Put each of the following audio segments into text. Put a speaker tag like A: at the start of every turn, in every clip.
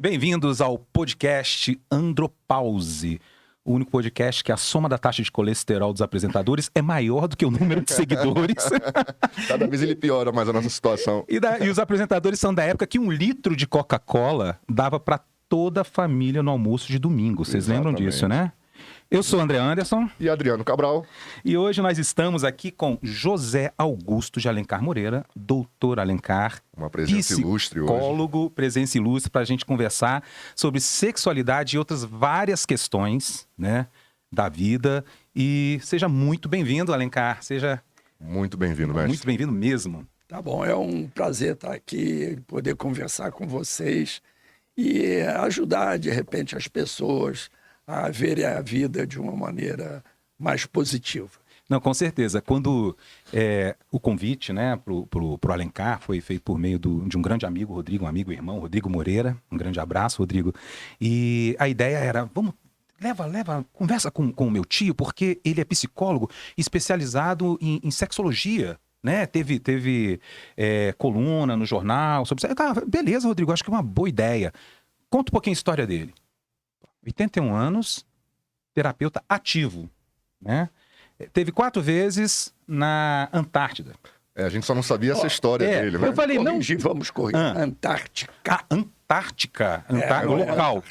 A: Bem-vindos ao podcast Andropause, o único podcast que a soma da taxa de colesterol dos apresentadores é maior do que o número de seguidores.
B: Cada vez ele piora mais a nossa situação.
A: E os apresentadores são da época que 1 litro de Coca-Cola dava para toda a família no almoço de domingo. Vocês lembram disso, né? Eu sou André Anderson.
B: E Adriano Cabral.
A: E hoje nós estamos aqui com José Augusto de Alencar Moreira, doutor Alencar.
B: Uma presença ilustre hoje.
A: Psicólogo, presença ilustre, para a gente conversar sobre sexualidade e outras várias questões, né, da vida. E seja muito bem-vindo, Alencar. Seja
B: muito bem-vindo, mestre.
A: Muito bem-vindo mesmo.
C: Tá bom, é um prazer estar aqui, poder conversar com vocês e ajudar, de repente, as pessoas a verem a vida de uma maneira mais positiva.
A: Não, com certeza. Quando o convite, né, pro Alencar foi feito por meio de um grande amigo, Rodrigo, um amigo e irmão, Rodrigo Moreira. Um grande abraço, Rodrigo. E a ideia era, conversa com o meu tio, porque ele é psicólogo especializado em sexologia. Né? Teve coluna no jornal sobre... beleza, Rodrigo, acho que é uma boa ideia. Conta um pouquinho a história dele. 81 anos, terapeuta ativo, né? Teve 4 vezes na Antártida.
B: A gente só não sabia essa história dele, né?
A: Eu falei,
C: vamos corrigir. Antártica.
A: Antártica. O local.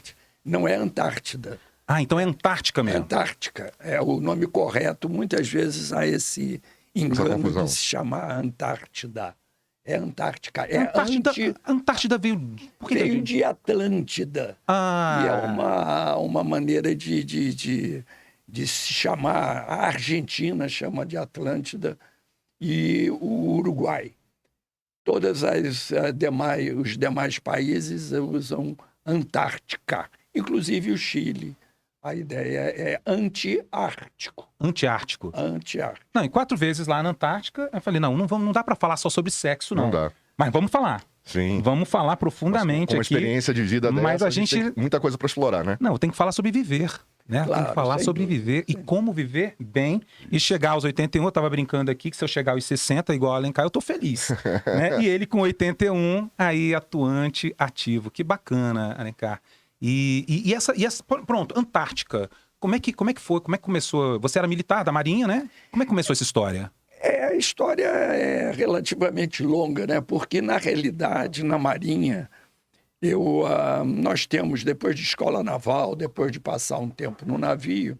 C: Não é Antártida.
A: Então é Antártica mesmo.
C: Antártica. É o nome correto. Muitas vezes há esse engano de se chamar Antártida. É Antártica.
A: Antártida veio...
C: Veio de Atlântida. E é uma maneira de se chamar. A Argentina chama de Atlântida e o Uruguai. Todos os demais países usam Antártica, inclusive o Chile. A ideia é antiártico.
A: Antiártico.
C: Antiártico.
A: Não, e 4 vezes lá na Antártica, eu falei, não dá para falar só sobre sexo, não.
B: Não dá.
A: Mas vamos falar.
B: Sim.
A: Vamos falar profundamente
B: aqui. Com uma
A: aqui.
B: experiência de vida dessa,
A: mas a gente
B: tem muita coisa para explorar, né?
A: Não, tem que falar sobre viver, né?
C: Claro,
A: tem que falar sobre viver e como viver bem e chegar aos 81. Eu tava brincando aqui que se eu chegar aos 60, igual a Alencar, eu tô feliz. Né? E ele com 81, aí atuante, ativo. Que bacana, Alencar. E essa, pronto, Antártica. Como é que foi? Como é que começou? Você era militar da Marinha, né? Como é que começou essa história?
C: A história é relativamente longa, né? Porque, na realidade, na Marinha, nós temos, depois de escola naval, depois de passar um tempo no navio,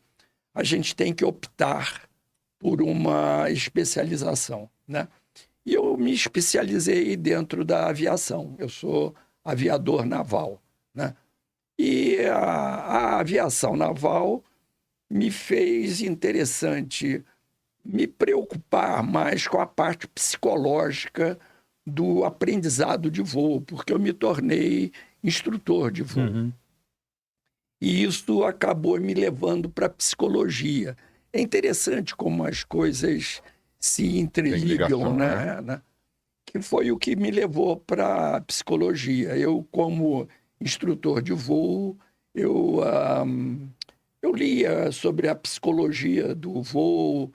C: a gente tem que optar por uma especialização, né? E eu me especializei dentro da aviação. Eu sou aviador naval, né? E a aviação naval me fez interessante me preocupar mais com a parte psicológica do aprendizado de voo, porque eu me tornei instrutor de voo. Uhum. E isso acabou me levando para a psicologia. É interessante como as coisas se interligam, né? Que foi o que me levou para a psicologia. Eu, como instrutor de voo, eu lia sobre a psicologia do voo.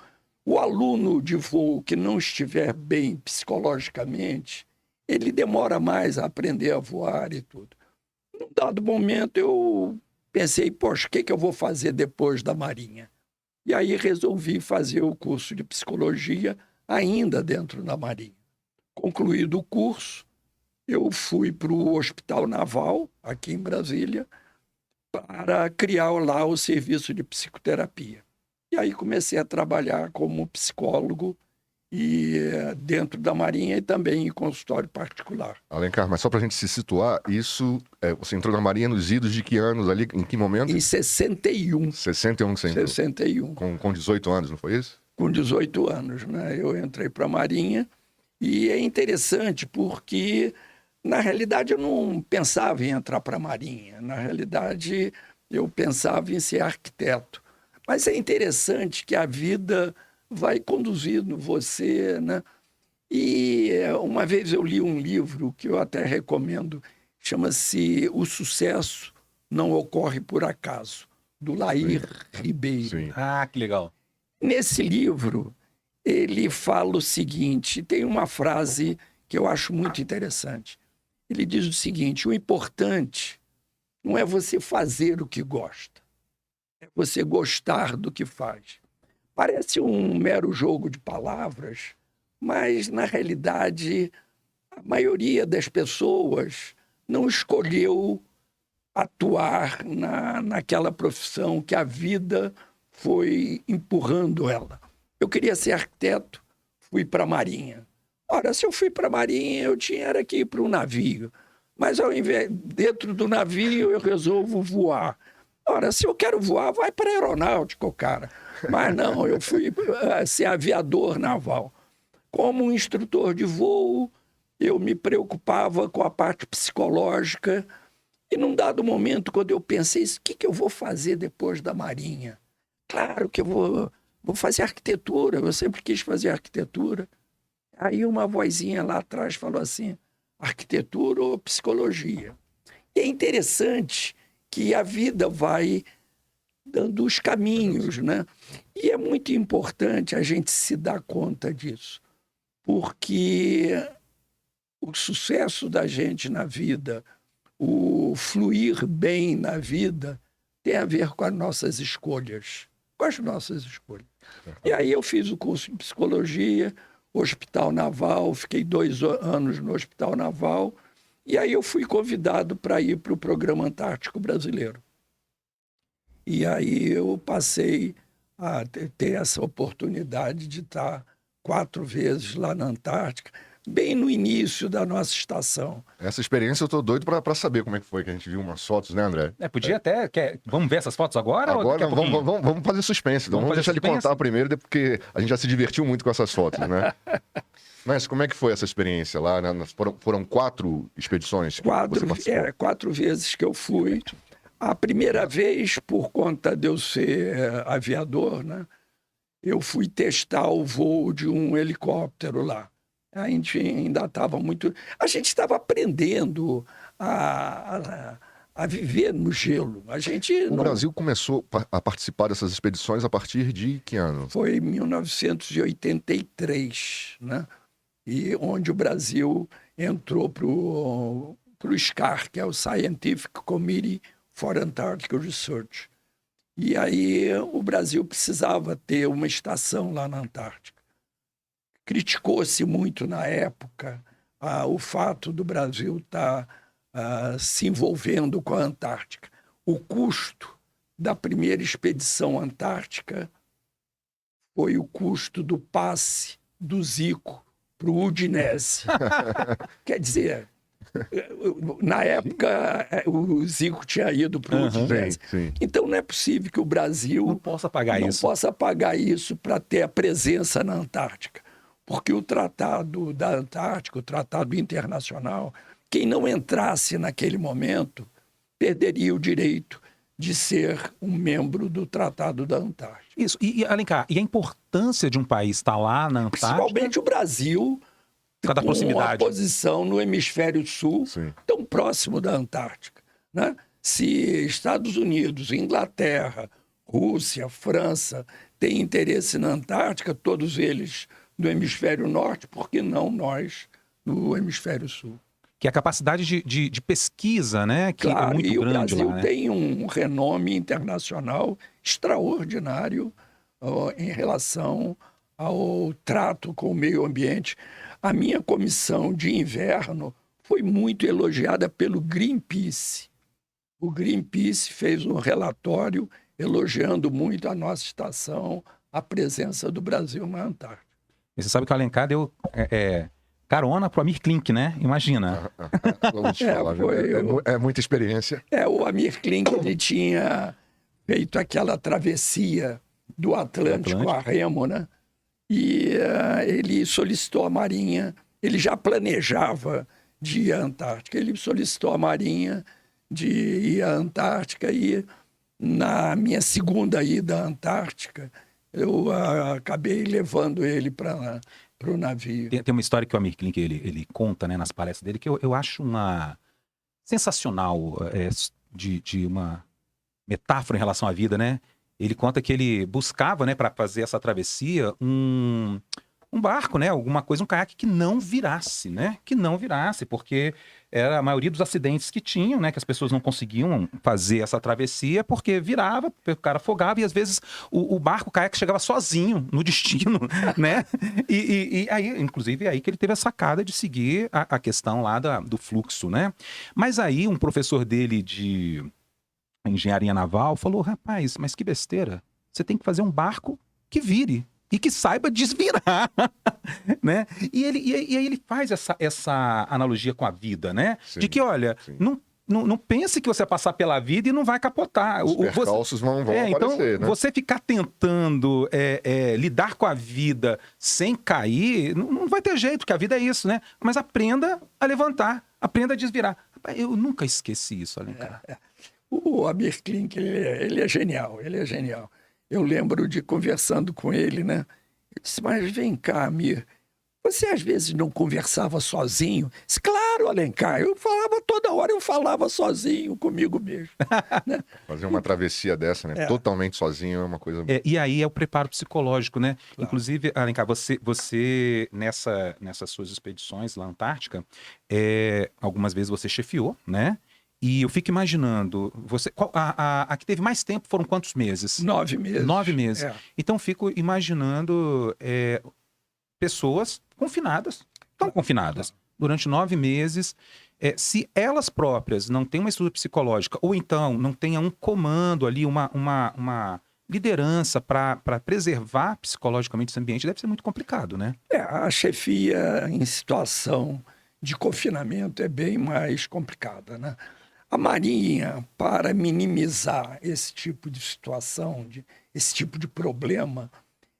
C: O aluno de voo que não estiver bem psicologicamente, ele demora mais a aprender a voar e tudo. Num dado momento, eu pensei, poxa, o que eu vou fazer depois da Marinha? E aí resolvi fazer o curso de psicologia ainda dentro da Marinha. Concluído o curso, eu fui para o Hospital Naval, aqui em Brasília, para criar lá o serviço de psicoterapia. E aí comecei a trabalhar como psicólogo dentro da Marinha e também em consultório particular.
B: Alencar, mas só para a gente se situar, você entrou na Marinha nos idos de que anos ali, em que momento?
C: Em 61.
B: 61 que você entrou?
C: 61.
B: Com 18 anos, não foi isso?
C: Com 18 anos, né? Eu entrei para a Marinha e é interessante porque, na realidade, eu não pensava em entrar para a Marinha. Na realidade, eu pensava em ser arquiteto. Mas é interessante que a vida vai conduzindo você, né? E uma vez eu li um livro que eu até recomendo, chama-se O Sucesso Não Ocorre Por Acaso, do Lair Ribeiro.
B: Sim.
A: Que legal.
C: Nesse livro, ele fala o seguinte, tem uma frase que eu acho muito interessante. Ele diz o seguinte, o importante não é você fazer o que gosta, é você gostar do que faz. Parece um mero jogo de palavras, mas, na realidade, a maioria das pessoas não escolheu atuar naquela profissão que a vida foi empurrando ela. Eu queria ser arquiteto, fui para a Marinha. Ora, se eu fui para a Marinha, eu tinha que ir para um navio. Mas, ao invés, dentro do navio, eu resolvo voar. Ora, se eu quero voar, vai para a aeronáutica, cara. Mas não, eu fui ser aviador naval. Como instrutor de voo, eu me preocupava com a parte psicológica. E num dado momento, quando eu pensei, o que eu vou fazer depois da Marinha? Claro que eu vou fazer arquitetura, eu sempre quis fazer arquitetura. Aí uma vozinha lá atrás falou assim, arquitetura ou psicologia? E é interessante que a vida vai dando os caminhos, né? E é muito importante a gente se dar conta disso, porque o sucesso da gente na vida, o fluir bem na vida, tem a ver com as nossas escolhas. Com as nossas escolhas. E aí eu fiz o curso de psicologia, Hospital Naval, fiquei 2 anos no Hospital Naval, e aí eu fui convidado para ir para o Programa Antártico Brasileiro. E aí eu passei a ter essa oportunidade de estar 4 vezes lá na Antártica, bem no início da nossa estação.
B: Essa experiência eu tô doido pra saber como é que foi, que a gente viu umas fotos, né, André?
A: Podia até... Vamos ver essas fotos agora?
B: Agora vamos fazer suspense. Então, vamos deixar ele contar primeiro, porque a gente já se divertiu muito com essas fotos, né? Mas como é que foi essa experiência lá? Né? Foram 4 expedições?
C: 4 vezes que eu fui. A primeira vez, por conta de eu ser aviador, né? Eu fui testar o voo de um helicóptero lá. A gente ainda estava muito... A gente estava aprendendo a viver no gelo.
B: O Brasil começou a participar dessas expedições a partir de que ano?
C: Foi em 1983, né? E onde o Brasil entrou para o SCAR, que é o Scientific Committee for Antarctic Research. E aí o Brasil precisava ter uma estação lá na Antártica. Criticou-se muito na época o fato do Brasil estar se envolvendo com a Antártica. O custo da primeira expedição antártica foi o custo do passe do Zico para o Udinese. Quer dizer, na época o Zico tinha ido para o Udinese.
B: Sim.
C: Então não é possível que o Brasil
A: não possa pagar
C: isso para ter a presença na Antártica. Porque o Tratado da Antártica, o Tratado Internacional, quem não entrasse naquele momento perderia o direito de ser um membro do Tratado da Antártica.
A: Isso. E Alencar, e a importância de um país estar lá na Antártica?
C: Principalmente o Brasil,
A: por causa da proximidade.
C: Com a posição no hemisfério sul, tão próximo da Antártica, né? Se Estados Unidos, Inglaterra, Rússia, França têm interesse na Antártica, todos eles do hemisfério norte, por que não nós no hemisfério sul?
A: Que é a capacidade de pesquisa, né? Que
C: claro,
A: é muito
C: e
A: grande
C: o Brasil
A: lá, né?
C: tem um renome internacional extraordinário em relação ao trato com o meio ambiente. A minha comissão de inverno foi muito elogiada pelo Greenpeace. O Greenpeace fez um relatório elogiando muito a nossa estação, a presença do Brasil na Antártica.
A: E você sabe que o Alencar deu carona pro Amir Klink, né? Imagina.
B: Vamos te falar, é muita experiência.
C: O Amir Klink, ele tinha feito aquela travessia do Atlântico a remo, né? E ele solicitou à Marinha, ele já planejava de ir à Antártica, ele solicitou à Marinha de ir à Antártica e na minha segunda ida à Antártica, eu acabei levando ele para o navio.
A: Tem uma história que o Amir Klink ele conta, né, nas palestras dele, que eu acho uma sensacional, de uma metáfora em relação à vida, né? Ele conta que ele buscava, né, para fazer essa travessia, um um barco, né? Alguma coisa, um caiaque que não virasse, né? Que não virasse, porque era a maioria dos acidentes que tinham, né? Que as pessoas não conseguiam fazer essa travessia porque virava, o cara afogava e às vezes o barco, o caiaque chegava sozinho no destino, né? E aí, inclusive, é aí que ele teve a sacada de seguir a questão lá do fluxo, né? Mas aí um professor dele de engenharia naval falou, rapaz, mas que besteira, você tem que fazer um barco que vire e que saiba desvirar, né? E aí ele faz essa analogia com a vida, né?
B: Sim,
A: de que, olha, não pense que você vai passar pela vida e não vai capotar.
B: Os percalços vão aparecer,
A: então,
B: né?
A: você ficar tentando lidar com a vida sem cair, não vai ter jeito, porque a vida é isso, né? Mas aprenda a levantar, aprenda a desvirar. Eu nunca esqueci isso, Alencar.
C: O Amir Klink, ele é genial, ele é genial. Eu lembro de conversando com ele, né? Eu disse, mas vem cá, Amir, você às vezes não conversava sozinho? Disse, claro, Alencar, eu falava toda hora, eu falava sozinho comigo mesmo. Né?
B: Fazer uma travessia dessa, né? Totalmente sozinho é uma coisa...
A: E aí é o preparo psicológico, né?
C: Claro.
A: Inclusive, Alencar, você nessas suas expedições lá na Antártica, algumas vezes você chefiou, né? E eu fico imaginando, a que teve mais tempo foram quantos meses?
C: 9 meses.
A: 9 meses. Então fico imaginando pessoas confinadas, estão confinadas durante 9 meses. Se elas próprias não têm uma estrutura psicológica, ou então não tenham um comando ali, uma liderança para preservar psicologicamente esse ambiente, deve ser muito complicado, né?
C: A chefia em situação de confinamento é bem mais complicada, né? A Marinha, para minimizar esse tipo de situação, esse tipo de problema,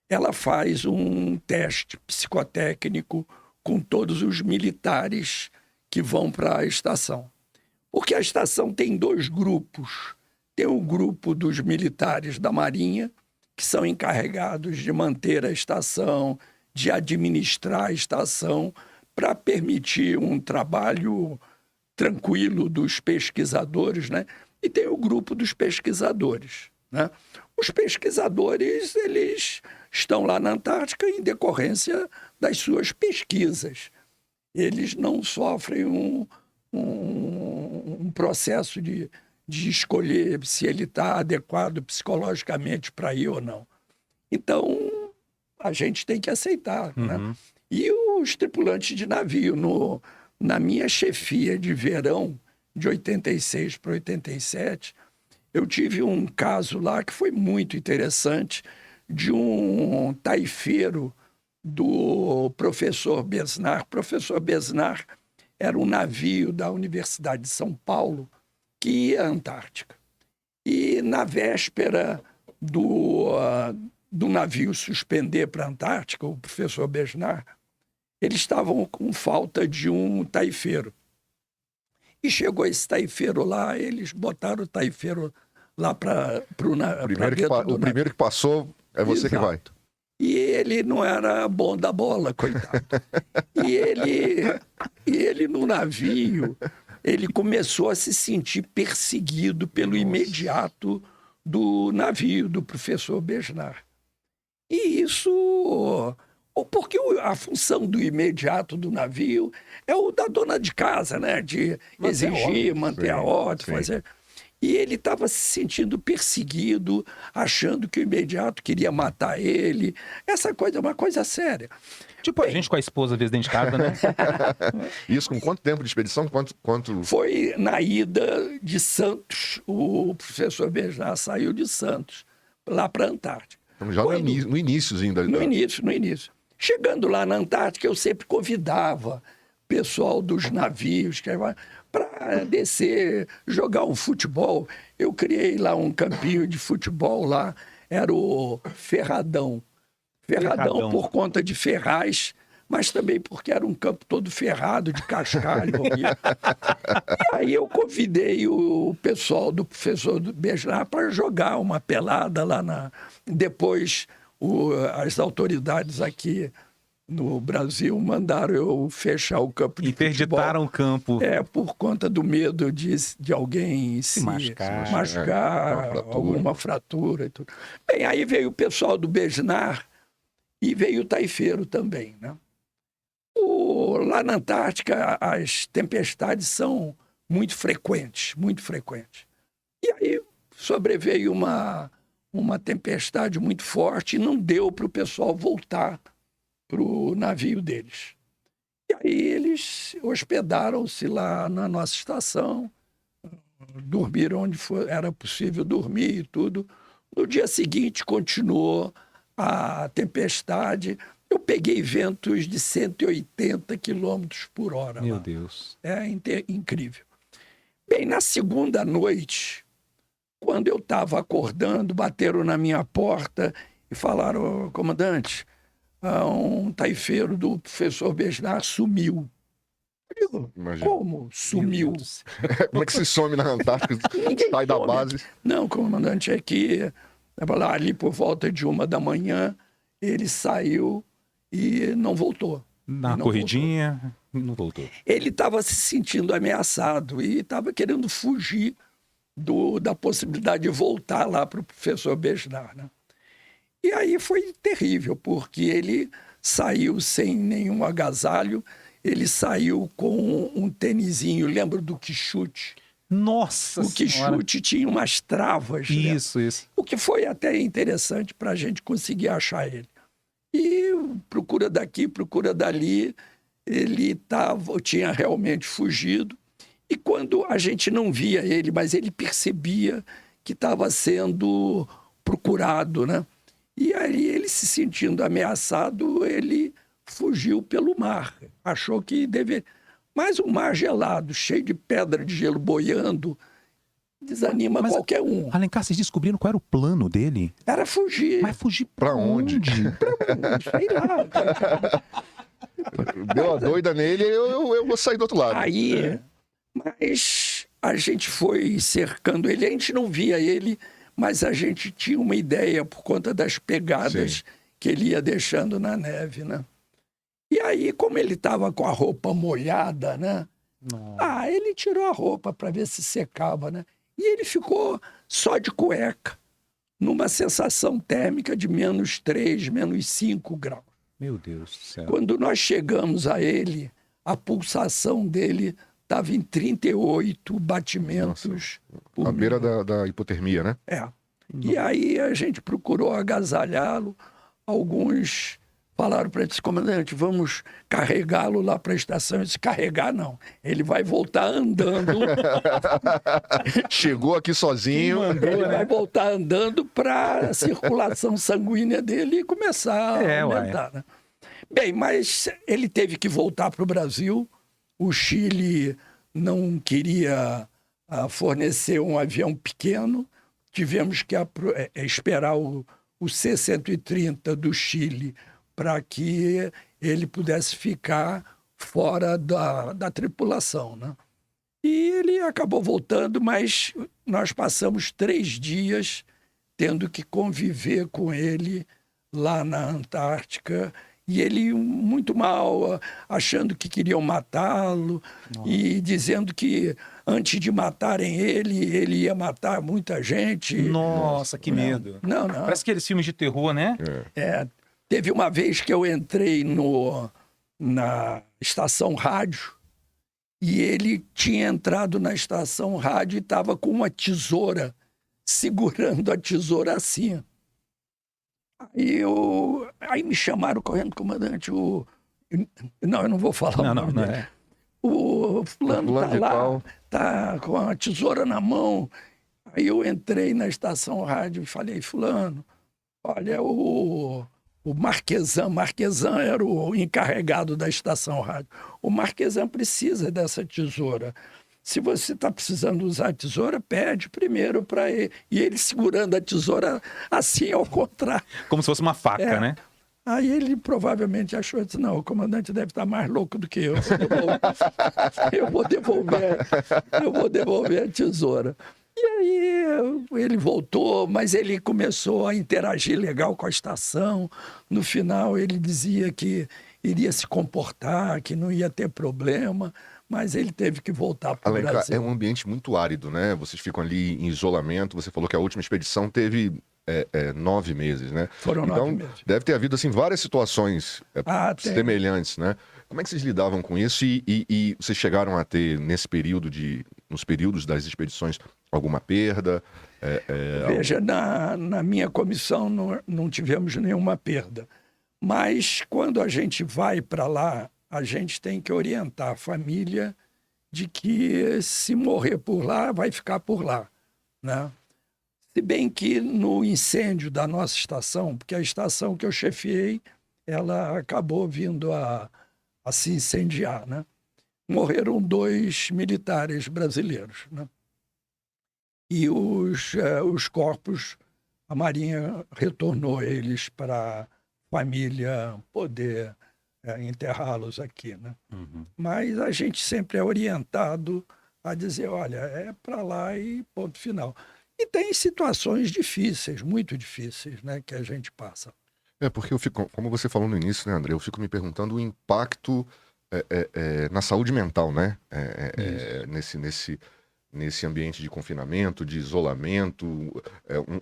C: ela faz um teste psicotécnico com todos os militares que vão para a estação. Porque a estação tem 2 grupos. Tem o grupo dos militares da Marinha, que são encarregados de manter a estação, de administrar a estação, para permitir um trabalho tranquilo dos pesquisadores, né? E tem o grupo dos pesquisadores, né? Os pesquisadores, eles estão lá na Antártica em decorrência das suas pesquisas. Eles não sofrem um processo de escolher se ele está adequado psicologicamente para ir ou não. Então, a gente tem que aceitar, né? E os tripulantes de navio, na minha chefia de verão, de 86 para 87, eu tive um caso lá que foi muito interessante, de um taifeiro do professor Besnar. O professor Besnar era um navio da Universidade de São Paulo que ia à Antártica. E na véspera do navio suspender para a Antártica, o professor Besnar, eles estavam com falta de um taifeiro. E chegou esse taifeiro lá, eles botaram o taifeiro lá para
B: o primeiro que passou é você. Exato. Que vai.
C: E ele não era bom da bola, coitado. E ele no navio, ele começou a se sentir perseguido pelo imediato do navio, do professor Besnar. E isso... Porque a função do imediato do navio é o da dona de casa, né? De exigir, manter a ordem, fazer... E ele estava se sentindo perseguido, achando que o imediato queria matar ele. Essa coisa é uma coisa séria.
A: Tipo a gente com a esposa, às vezes, dentro de casa, né?
B: Isso com quanto tempo de expedição? Quanto...
C: Foi na ida de Santos. O professor Besnar saiu de Santos, lá para a Antártica.
B: Então, já no iníciozinho da...
C: No início. Chegando lá na Antártica, eu sempre convidava o pessoal dos navios para descer, jogar um futebol. Eu criei lá um campinho de futebol lá, era o Ferradão. Ferradão por conta de ferraz, mas também porque era um campo todo ferrado, de cascalho. E aí eu convidei o pessoal do professor Besnar para jogar uma pelada lá Depois... as autoridades aqui no Brasil mandaram eu fechar o campo de
A: Interditaram o campo.
C: Por conta do medo de alguém se machucar, alguma fratura e tudo. Bem, aí veio o pessoal do Besnar e veio o taifeiro também, né? Lá na Antártica, as tempestades são muito frequentes, muito frequentes. E aí sobreveio uma tempestade muito forte e não deu para o pessoal voltar para o navio deles. E aí eles hospedaram-se lá na nossa estação, dormiram onde era possível dormir e tudo. No dia seguinte continuou a tempestade. Eu peguei ventos de 180 quilômetros por hora.
A: Meu
C: lá.
A: Deus.
C: É incrível. Bem, na segunda noite, quando eu estava acordando, bateram na minha porta e falaram: comandante, um taifeiro do professor Besnar sumiu. Eu digo,
B: Imagina.
C: como sumiu?
B: Como é que se some na Antártica?
C: Ninguém
B: Sai da
C: some.
B: base.
C: Não, comandante, é que ali por volta de 1h, ele saiu e não voltou.
A: Na
C: não
A: corridinha, não voltou.
C: Ele estava se sentindo ameaçado e estava querendo fugir da possibilidade de voltar lá para o professor Besnar, né? E aí foi terrível, porque ele saiu sem nenhum agasalho, ele saiu com um tênisinho, lembra do Quixote?
A: Nossa
C: O Quixote tinha umas travas, né?
A: Isso.
C: O que foi até interessante para a gente conseguir achar ele. E procura daqui, procura dali, ele tinha realmente fugido. E quando a gente não via ele, mas ele percebia que estava sendo procurado, né? E aí ele, se sentindo ameaçado, ele fugiu pelo mar. Achou que deveria... Mas um mar gelado, cheio de pedra de gelo boiando, desanima qualquer um.
A: Alencar, vocês descobriram qual era o plano dele?
C: Era fugir.
A: Mas fugir
B: Pra onde?
C: Sei lá.
B: Deu a doida nele, eu vou sair do outro lado.
C: Aí, mas a gente foi cercando ele, a gente não via ele, mas a gente tinha uma ideia por conta das pegadas que ele ia deixando na neve, né? E aí, como ele estava com a roupa molhada, né? Ele tirou a roupa para ver se secava, né? E ele ficou só de cueca, numa sensação térmica de -3, -5 graus.
A: Meu Deus do céu.
C: Quando nós chegamos a ele, a pulsação dele estava em 38 batimentos por
B: À beira
C: minuto.
B: da hipotermia, né?
C: E aí a gente procurou agasalhá-lo. Alguns falaram para ele, comandante, vamos carregá-lo lá para a estação. Eu disse, carregar não, ele vai voltar andando.
B: Chegou aqui sozinho.
C: Ele vai voltar andando para a circulação sanguínea dele começar a aumentar, né? Bem, mas ele teve que voltar para o Brasil. O Chile não queria fornecer um avião pequeno. Tivemos que esperar o C-130 do Chile para que ele pudesse ficar fora da tripulação, né? E ele acabou voltando, mas nós passamos 3 dias tendo que conviver com ele lá na Antártica. E ele muito mal, achando que queriam matá-lo e dizendo que antes de matarem ele ia matar muita gente.
A: Nossa, que medo.
C: Não.
A: Parece aqueles filmes de terror, né?
C: Teve uma vez que eu entrei na estação rádio e ele tinha entrado na estação rádio e estava com uma tesoura, segurando a tesoura assim. Aí me chamaram correndo, comandante, não, eu não vou falar.
A: Não é.
C: O fulano está lá, está com a tesoura na mão. Aí eu entrei na estação rádio e falei, fulano, olha, o Marquesan era o encarregado da estação rádio. O Marquesan precisa dessa tesoura. Se você está precisando usar a tesoura, pede primeiro para ele. E ele segurando a tesoura assim, ao contrário.
A: Como se fosse uma faca, né?
C: Aí ele provavelmente achou, disse, não, o comandante deve estar mais louco do que eu. Eu vou devolver a tesoura. E aí ele voltou, mas ele começou a interagir legal com a estação. No final ele dizia que iria se comportar, que não ia ter problema, mas ele teve que voltar para o Brasil.
B: É um ambiente muito árido, né? Vocês ficam ali em isolamento. Você falou que a última expedição teve 9 meses, né?
C: Foram
B: então,
C: 9 meses.
B: Deve ter havido assim, várias situações semelhantes, né? Como é que vocês lidavam com isso e vocês chegaram a ter, nos períodos das expedições, alguma perda?
C: Veja, na minha comissão não tivemos nenhuma perda. Mas quando a gente vai para lá, a gente tem que orientar a família de que se morrer por lá, vai ficar por lá, né? Se bem que no incêndio da nossa estação, porque a estação que eu chefiei, ela acabou vindo a se incendiar, né? Morreram 2 militares brasileiros, né? E os corpos, a Marinha retornou eles para a família poder enterrá-los aqui, né?
A: Uhum.
C: Mas a gente sempre é orientado a dizer, olha, é para lá e ponto final. E tem situações difíceis, muito difíceis, né, que a gente passa.
B: Porque eu fico, como você falou no início, né, André, eu fico me perguntando o impacto na saúde mental, né? Nesse ambiente de confinamento, de isolamento,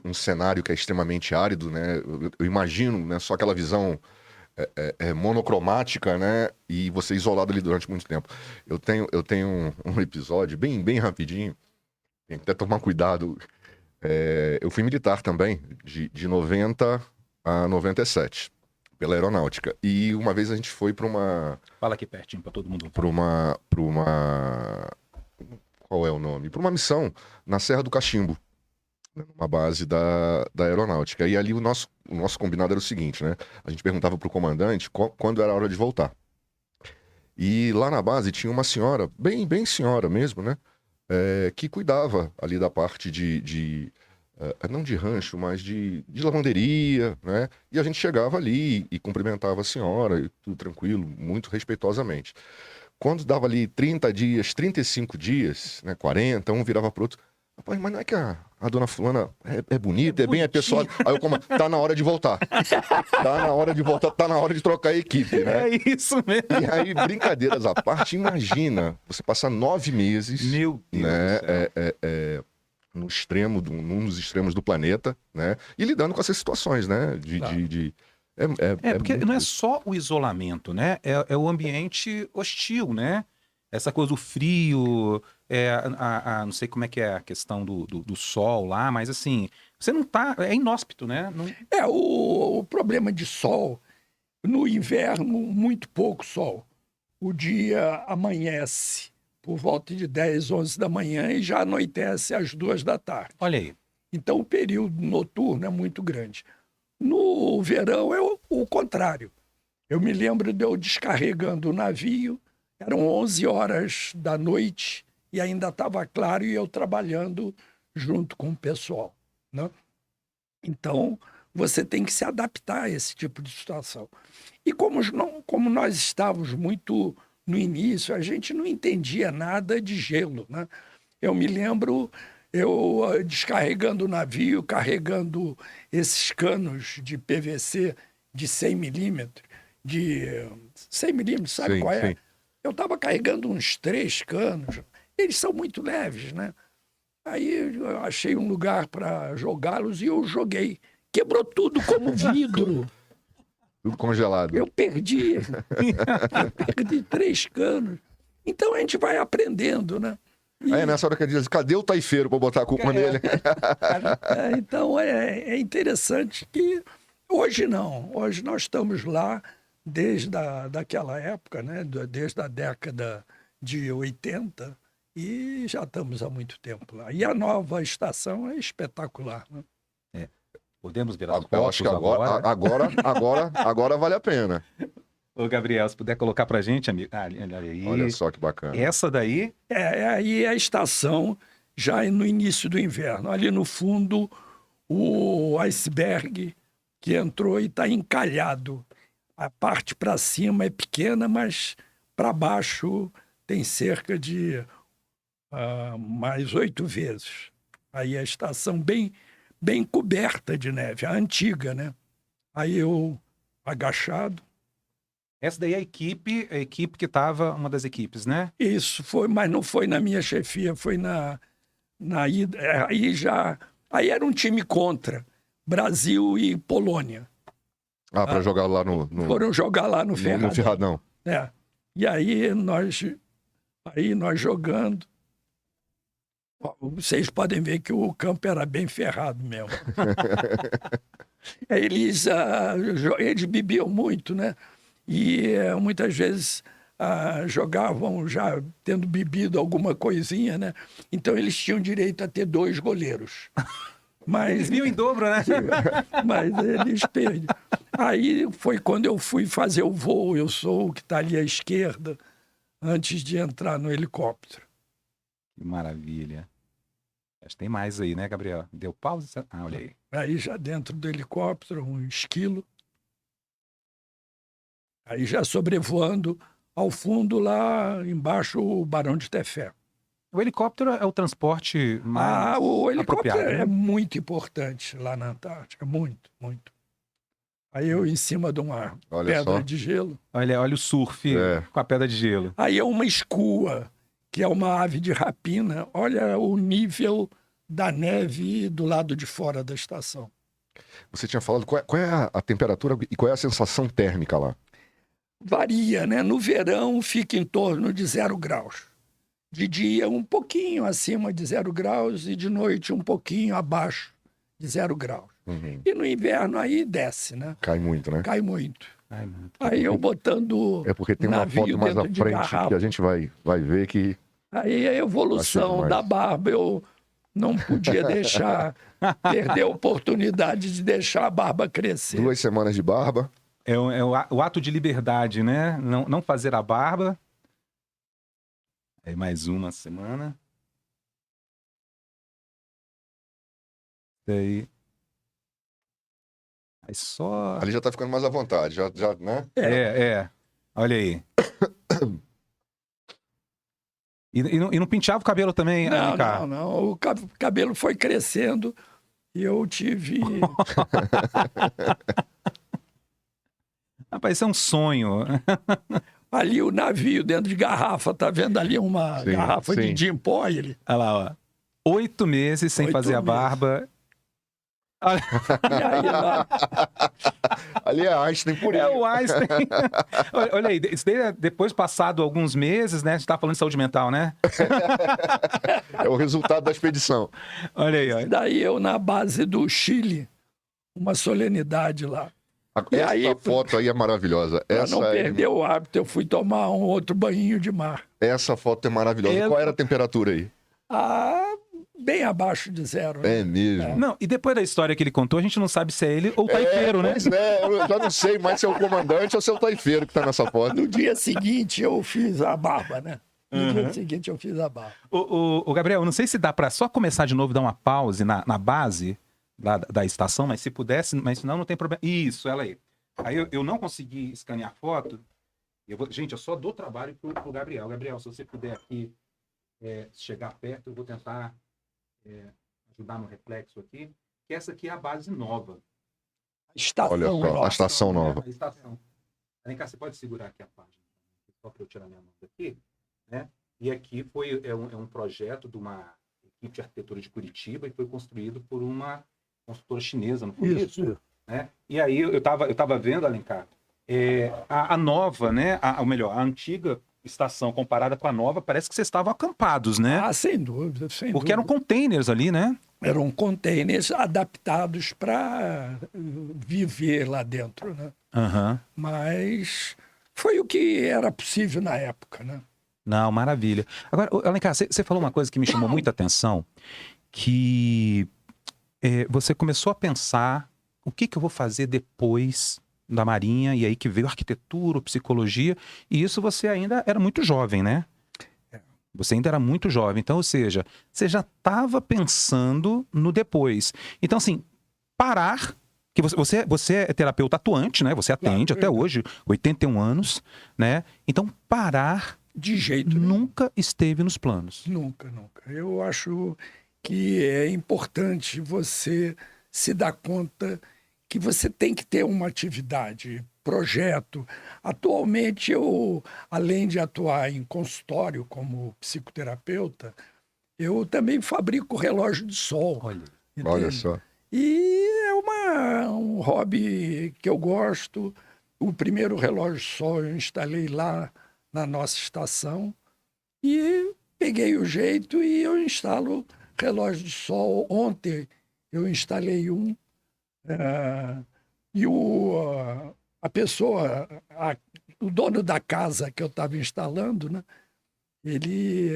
B: um cenário que é extremamente árido, né? Eu imagino, né, só aquela visão monocromática, né? E você isolado ali durante muito tempo. Eu tenho um episódio bem rapidinho, tem que até tomar cuidado. Eu fui militar também, de 90 a 97, pela aeronáutica. E uma vez a gente foi para uma...
A: Fala aqui pertinho para todo mundo.
B: Para uma... Qual é o nome? Para uma missão na Serra do Cachimbo, numa base da aeronáutica. E ali o nosso combinado era o seguinte, né? A gente perguntava para o comandante quando era a hora de voltar. E lá na base tinha uma senhora, bem senhora mesmo, né? Que cuidava ali da parte não de rancho, mas de lavanderia, né? E a gente chegava ali e cumprimentava a senhora, e tudo tranquilo, muito respeitosamente. Quando dava ali 30 dias, 35 dias, né, 40, um virava pro outro. Rapaz, mas não é que a dona fulana é bonita, é bem apessoada. Aí eu como, tá na hora de voltar. Tá na hora de voltar, tá na hora de trocar a equipe, né?
A: É isso mesmo.
B: E aí, brincadeiras à parte, imagina você passar 9 meses,
A: Meu Deus,
B: né,
A: do céu.
B: num dos extremos do planeta, né? E lidando com essas situações, né?
A: Porque não é só o isolamento, né? É o ambiente hostil, né? Essa coisa do frio, não sei como é que é a questão do sol lá, mas assim, você não tá... É inóspito, né? Não...
C: O problema de sol, no inverno, muito pouco sol. O dia amanhece por volta de 10, 11 da manhã e já anoitece às 2 da tarde.
A: Olha aí.
C: Então o período noturno é muito grande. No verão é o contrário. Eu me lembro de eu descarregando o navio, eram 11 horas da noite e ainda estava claro e eu trabalhando junto com o pessoal, né? Então, você tem que se adaptar a esse tipo de situação. E como nós estávamos muito no início, a gente não entendia nada de gelo, né? Eu me lembro... Eu descarregando o navio, carregando esses canos de PVC de 100 milímetros, sabe
B: Sim,
C: qual é?
B: sim.
C: Eu estava carregando uns 3 canos, eles são muito leves, né? Aí eu achei um lugar para jogá-los e eu joguei. Quebrou tudo como vidro.
B: Tudo congelado.
C: Eu perdi 3 canos. Então a gente vai aprendendo, né?
B: Aí nessa hora que ele diz, cadê o taifeiro para botar a culpa nele?
C: Então é interessante que hoje não. Hoje nós estamos lá desde daquela época, né? Desde a década de 80 e já estamos há muito tempo lá. E a nova estação é espetacular, né?
A: Podemos virar os
B: Eu acho que agora vale a pena.
A: Ô, Gabriel, se puder colocar pra gente, amigo. Olha aí.
B: Olha só que bacana.
A: Essa daí...
C: Aí a estação, já no início do inverno. Ali no fundo, o iceberg que entrou e está encalhado. A parte para cima é pequena, mas para baixo tem cerca de mais 8 vezes. Aí a estação bem coberta de neve, a antiga, né? Aí eu, agachado,
A: Essa daí é a equipe que estava, uma das equipes, né?
C: isso foi, mas não foi na minha chefia, foi na ida. Aí era um time contra, Brasil e Polônia.
B: Para jogar lá no
C: Foram jogar lá no Ferradão.
B: no Ferradão.
C: É. E aí nós jogando. Ó, vocês podem ver que o campo era bem ferrado mesmo. Eles bebiam muito, né? E muitas vezes jogavam já tendo bebido alguma coisinha, né? Então eles tinham direito a ter 2 goleiros. Mas,
A: Eles vinham em dobro, né?
C: mas eles perdem. Aí foi quando eu fui fazer o voo. Eu sou o que está ali à esquerda, antes de entrar no helicóptero.
A: Que maravilha. Acho que tem mais aí, né, Gabriel? Deu pausa? Ah, olha aí.
C: Aí já dentro do helicóptero, um esquilo. Aí já sobrevoando ao fundo, lá embaixo, o Barão de Tefé.
A: O helicóptero é o transporte mais
C: O helicóptero
A: apropriado, né?
C: é muito importante lá na Antártica, muito, muito. Aí eu em cima de uma
B: Olha
C: pedra
B: só.
C: de gelo.
A: Olha o surf com a pedra de gelo.
C: Aí é uma escua, que é uma ave de rapina. Olha o nível da neve do lado de fora da estação.
B: Você tinha falado qual é a temperatura e qual é a sensação térmica lá?
C: Varia, né? No verão fica em torno de 0 graus. De dia um pouquinho acima de 0 graus e de noite um pouquinho abaixo de 0 graus.
B: Uhum.
C: E no inverno aí desce, né?
B: Cai muito, né?
C: Cai muito.
A: Ai, muito.
C: Aí eu botando
B: É porque tem uma
C: navio
B: foto mais à
C: dentro de
B: frente
C: garrafa.
B: que a gente vai ver que...
C: Aí a
B: Achei
C: evolução
B: demais.
C: da barba, eu não podia perder a oportunidade de deixar a barba crescer.
B: 2 semanas de barba.
A: É o ato de liberdade, né? Não fazer a barba. Aí mais uma semana. Daí. Aí só.
B: Ali já tá ficando mais à vontade, já, né?
A: É. Olha aí. E não penteava o cabelo também, Alencar?
C: Não. O cabelo foi crescendo e eu tive...
A: Rapaz, isso é um sonho.
C: Ali o navio dentro de garrafa, tá vendo ali uma
B: Sim,
C: garrafa
B: sim.
C: de gin oil?
A: Olha lá, ó. 8 meses sem
C: 8
A: fazer a
C: meses.
A: barba.
C: E aí lá,
B: Ali é Einstein por
A: É
B: aí.
A: o Einstein. Olha aí, isso daí é depois passado alguns meses, né? A gente tá falando de saúde mental, né?
B: É o resultado da expedição.
A: Olha aí, ó.
C: daí eu na base do Chile, uma solenidade lá. E
B: Essa
C: aí,
B: foto aí é maravilhosa.
C: Para não perder o hábito, eu fui tomar um outro banho de mar.
B: Essa foto é maravilhosa. Qual era a temperatura aí?
C: Bem abaixo de 0. Né?
B: É mesmo.
A: Não, e depois da história que ele contou, a gente não sabe se é ele ou o taifeiro, né?
B: Pois é, eu já não sei mais se é o comandante ou se é o taifeiro que tá nessa foto.
C: No dia seguinte eu fiz a barba, né? No dia seguinte eu fiz a barba.
A: O Gabriel, não sei se dá pra só começar de novo, dar uma pause na base da estação, mas se pudesse, mas senão não tem problema. Isso, ela aí. Aí eu não consegui escanear a foto. Gente, eu só dou trabalho pro Gabriel. Gabriel, se você puder aqui chegar perto, eu vou tentar ajudar no reflexo aqui. Que essa aqui é a base nova.
C: Estação
B: Olha só,
C: nova.
B: a estação nova.
A: A estação. Vem cá, você pode segurar aqui a página, só para eu tirar minha mão daqui, né? E aqui é um projeto de uma equipe de arquitetura de Curitiba e foi construído por uma construtora chinesa, não foi isso? Né? E aí eu tava vendo, Alencar, a nova, né? Ou melhor, a antiga estação comparada com a nova, parece que vocês estavam acampados, né?
C: Sem dúvida, sem
A: Porque eram
C: dúvida.
A: containers ali, né?
C: Eram containers adaptados para viver lá dentro, né?
A: Aham.
C: Mas foi o que era possível na época, né?
A: Não, maravilha. Agora, Alencar, você falou uma coisa que me chamou muita atenção, que você começou a pensar o que eu vou fazer depois da Marinha, e aí que veio arquitetura, psicologia, e isso você ainda era muito jovem, né? Você ainda era muito jovem, então, ou seja, você já estava pensando no depois. Então, assim, parar, que você é terapeuta atuante, né? Você atende até hoje, 81 anos, né? Então, parar
C: De jeito nenhum.
A: nunca esteve nos planos.
C: Nunca. Eu acho que é importante você se dar conta que você tem que ter uma atividade, projeto. Atualmente, eu, além de atuar em consultório como psicoterapeuta, eu também fabrico relógio de sol.
A: Olha.
C: entende?
B: Olha só.
C: E é um hobby que eu gosto. O primeiro relógio sol eu instalei lá na nossa estação e peguei o jeito e eu instalo relógio de sol. Ontem eu instalei um e a pessoa, o dono da casa que eu estava instalando, né, ele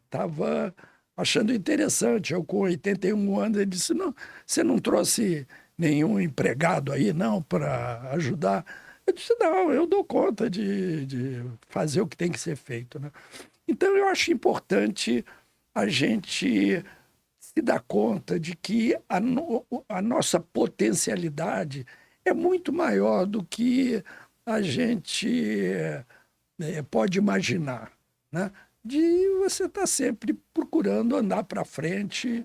C: estava achando interessante. Eu, com 81 anos, ele disse, não, você não trouxe nenhum empregado aí, não, para ajudar? Eu disse, não, eu dou conta de fazer o que tem que ser feito, né? Então, eu acho importante a gente se dar conta de que a nossa potencialidade é muito maior do que a gente pode imaginar, né? De você estar sempre procurando andar para frente,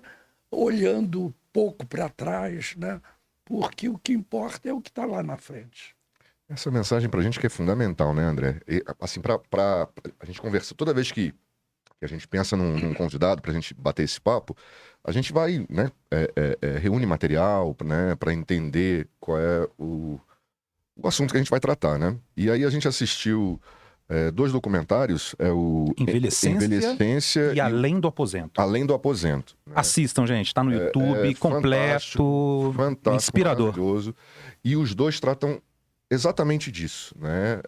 C: olhando pouco para trás, né? Porque o que importa é o que está lá na frente.
B: Essa mensagem pra gente que é fundamental, né, André? E, assim, pra a gente conversa, toda vez que a gente pensa num convidado pra gente bater esse papo, a gente vai, né, reúne material, né, pra entender qual é o assunto que a gente vai tratar, né? E aí a gente assistiu 2 documentários, o
A: Envelhecência e Além do Aposento.
B: Além do Aposento. Né?
A: Assistam, gente, tá no YouTube, completo,
B: fantástico,
A: inspirador.
B: Maravilhoso. E os 2 tratam exatamente disso, né?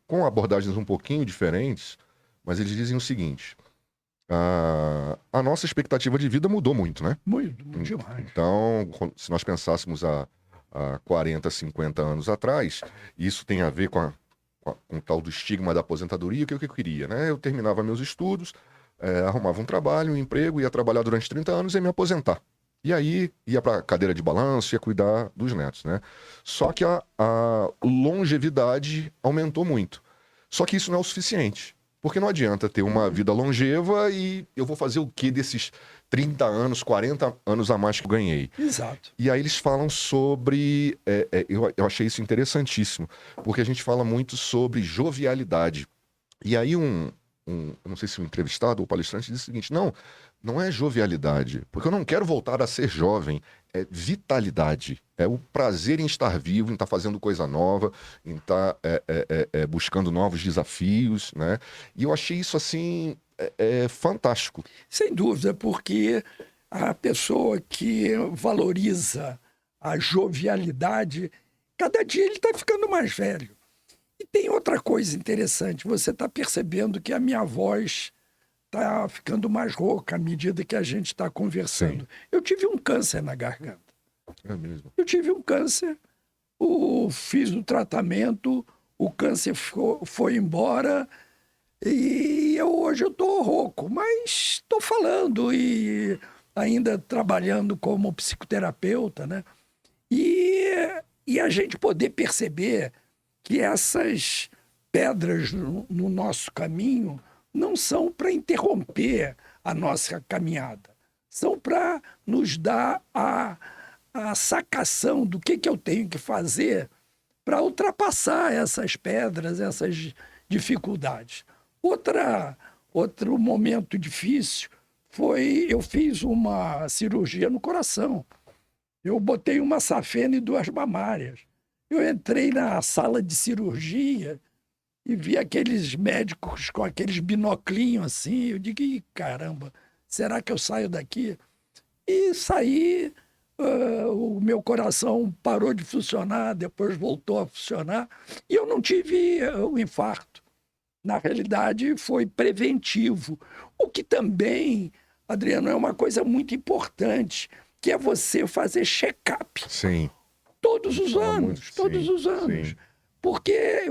B: Com abordagens um pouquinho diferentes, mas eles dizem o seguinte: a nossa expectativa de vida mudou muito, né?
C: Muito demais.
B: Então, se nós pensássemos há 40, 50 anos atrás, isso tem a ver com o tal do estigma da aposentadoria, que é o que eu queria, né? Eu terminava meus estudos, arrumava um trabalho, um emprego, ia trabalhar durante 30 anos e ia me aposentar. E aí ia para a cadeira de balanço, ia cuidar dos netos, né? Só que a longevidade aumentou muito. Só que isso não é o suficiente. Porque não adianta ter uma vida longeva e eu vou fazer o quê desses 30 anos, 40 anos a mais que eu ganhei?
C: Exato.
B: E aí eles falam sobre... eu achei isso interessantíssimo, porque a gente fala muito sobre jovialidade. E aí eu não sei se um entrevistado ou palestrante disse o seguinte: não é jovialidade, porque eu não quero voltar a ser jovem, é vitalidade. É o prazer em estar vivo, em estar fazendo coisa nova, em estar buscando novos desafios, né? E eu achei isso, assim, fantástico.
C: Sem dúvida, porque a pessoa que valoriza a jovialidade, cada dia ele está ficando mais velho. E tem outra coisa interessante, você está percebendo que a minha voz está ficando mais rouca à medida que a gente está conversando.
B: Sim.
C: Eu tive um câncer na garganta.
B: É mesmo.
C: Eu tive um câncer, fiz o tratamento, o câncer foi embora e hoje eu estou rouco, mas estou falando e ainda trabalhando como psicoterapeuta, né? E a gente poder perceber que essas pedras no nosso caminho não são para interromper a nossa caminhada, são para nos dar a sacação do que eu tenho que fazer para ultrapassar essas pedras, essas dificuldades. Outro momento difícil foi, eu fiz uma cirurgia no coração. Eu botei uma safena e 2 mamárias. Eu entrei na sala de cirurgia e vi aqueles médicos com aqueles binoclinhos assim. Eu digo, caramba, será que eu saio daqui? E saí, o meu coração parou de funcionar, depois voltou a funcionar, e eu não tive o infarto. Na realidade, foi preventivo. O que também, Adriano, é uma coisa muito importante, que é você fazer check-up.
B: Sim.
C: Todos os anos.
B: Sim.
C: Porque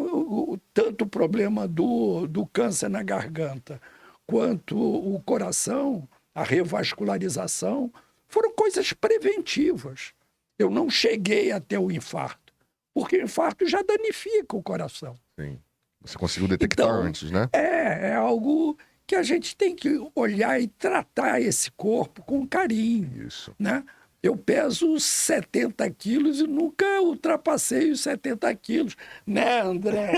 C: tanto o problema do câncer na garganta, quanto o coração, a revascularização, foram coisas preventivas. Eu não cheguei até o infarto, porque o infarto já danifica o coração.
B: Sim. Você conseguiu detectar
C: então,
B: antes, né?
C: É algo que a gente tem que olhar e tratar esse corpo com carinho.
B: Isso.
C: Né? Eu peso 70 quilos e nunca ultrapassei os 70 quilos. Né, André?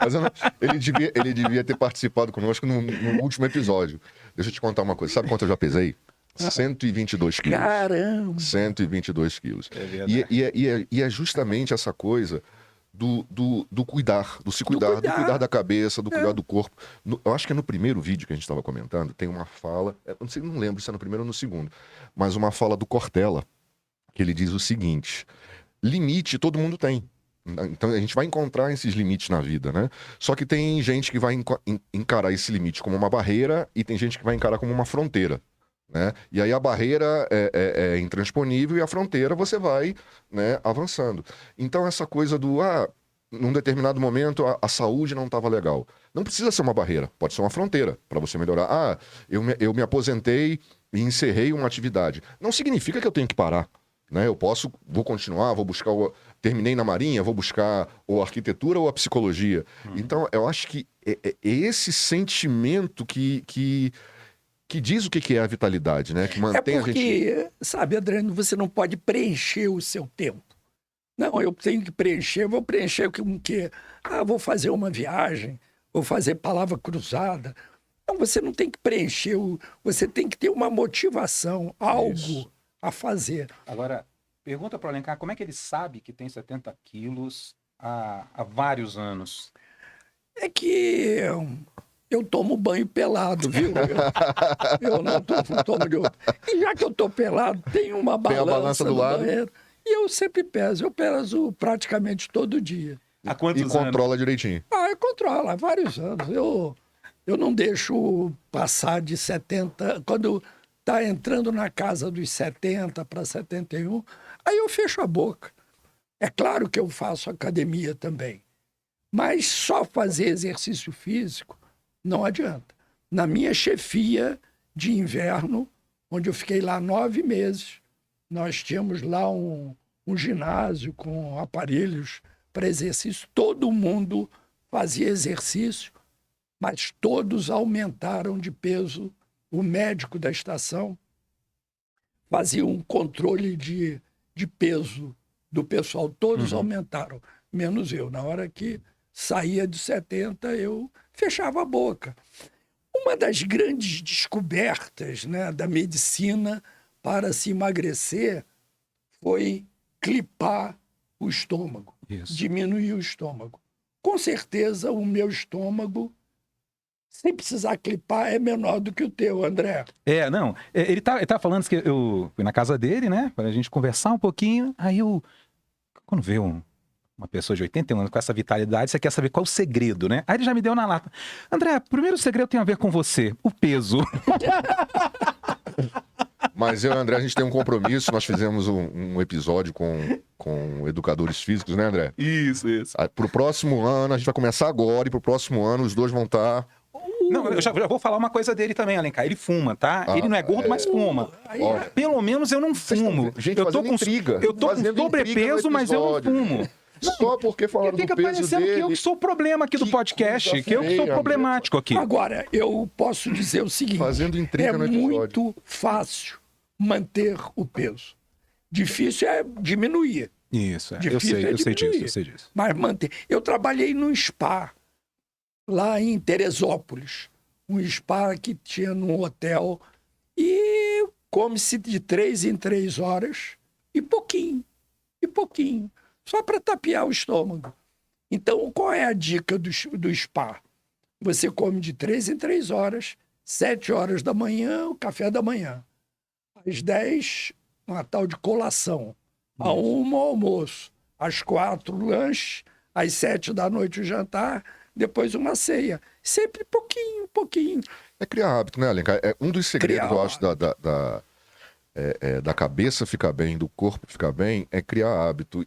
B: Mas ele devia ter participado conosco no último episódio. Deixa eu te contar uma coisa. Sabe quanto eu já pesei? 122 quilos.
C: Caramba!
B: 122 quilos.
A: É verdade.
B: E é justamente essa coisa do cuidar, do se cuidar, do cuidar da cabeça, do cuidar do corpo. Eu acho que é no primeiro vídeo que a gente estava comentando, tem uma fala, eu não lembro se é no primeiro ou no segundo, mas uma fala do Cortella, que ele diz o seguinte: limite todo mundo tem. Então a gente vai encontrar esses limites na vida, né? Só que tem gente que vai encarar esse limite como uma barreira e tem gente que vai encarar como uma fronteira, né? E aí a barreira é intransponível e a fronteira você vai, né, avançando. Então essa coisa num determinado momento a saúde não estava legal. Não precisa ser uma barreira, pode ser uma fronteira para você melhorar. Eu me aposentei e encerrei uma atividade. Não significa que eu tenho que parar, né? Vou continuar, vou buscar terminei na Marinha, vou buscar ou a arquitetura ou a psicologia. Então eu acho que é esse sentimento que diz o que é a vitalidade, né? Que mantém
C: É porque,
B: a gente...
C: sabe, Adriano, você não pode preencher o seu tempo. Não, eu tenho que preencher, vou preencher com o quê? Vou fazer uma viagem, vou fazer palavra cruzada. Não, você não tem que preencher, você tem que ter uma motivação, algo
A: Isso.
C: a fazer.
A: Agora, pergunta para o Alencar, como é que ele sabe que tem 70 quilos há vários anos?
C: É que eu tomo banho pelado, viu? Eu não tomo de outro. E já que eu tô pelado, tem uma balança,
B: Tem a balança do
C: no
B: lado.
C: banheiro. E eu sempre peso. Eu peso praticamente todo dia.
A: Há quantos
B: E
A: anos?
B: controla direitinho.
C: Eu controlo há vários anos. Eu não deixo passar de 70. Quando está entrando na casa dos 70 para 71, aí eu fecho a boca. É claro que eu faço academia também. Mas só fazer exercício físico não adianta. Na minha chefia de inverno, onde eu fiquei lá 9 meses, nós tínhamos lá um ginásio com aparelhos para exercício. Todo mundo fazia exercício, mas todos aumentaram de peso. O médico da estação fazia um controle de peso do pessoal. Todos aumentaram, menos eu. Na hora que saía de 70, eu fechava a boca. Uma das grandes descobertas, né, da medicina para se emagrecer foi clipar o estômago, diminuir o estômago. Com certeza, o meu estômago, sem precisar clipar, é menor do que o teu, André.
A: Ele tá falando que eu fui na casa dele, né, para a gente conversar um pouquinho, aí quando vê uma pessoa de 81 anos com essa vitalidade, você quer saber qual o segredo, né? Aí ele já me deu na lata. André, primeiro segredo tem a ver com você, o peso.
B: Mas eu e o André, a gente tem um compromisso. Nós fizemos um episódio com educadores físicos, né, André?
A: Isso.
B: Pro próximo ano, a gente vai começar agora, e pro próximo ano os dois vão estar...
A: Não, eu já vou falar uma coisa dele também, Alencar. Ele fuma, tá? Ele não é gordo, mas fuma.
B: Olha,
A: Pelo menos eu não fumo.
B: gente,
A: Eu tô
B: fazendo
A: com
B: intriga.
A: Eu tô com
B: Fazendo
A: sobrepeso,
B: intriga no
A: mas eu não
B: episódio.
A: fumo.
B: Só porque falaram
A: Fica
B: do peso
A: parecendo que eu
B: dele...
A: que sou o problema aqui do
B: Que
A: podcast,
B: coisa
A: que eu que sou
B: feia,
A: problemático aqui.
C: Agora, eu posso dizer o seguinte:
B: Fazendo intriga
C: é
B: no episódio.
C: muito fácil manter o peso. Difícil é diminuir.
A: Isso, eu
C: Difícil
A: sei,
C: é
A: eu sei
C: diminuir.
A: disso, eu sei disso.
C: Mas manter. Eu trabalhei num spa, lá em Teresópolis. Um spa que tinha num hotel. E come-se de 3 em 3 horas. E pouquinho. Só para tapear o estômago. Então, qual é a dica do spa? Você come de 3 em 3 horas. 7 horas da manhã, o café da manhã. Às 10, uma tal de colação. À 1, o almoço. Às 4, o lanche. Às 7 da noite, o jantar. Depois uma ceia. Sempre pouquinho.
B: É criar hábito, né, Alencar? É um dos segredos,
C: Criar
B: eu acho, da cabeça ficar bem, do corpo ficar bem, é criar hábito.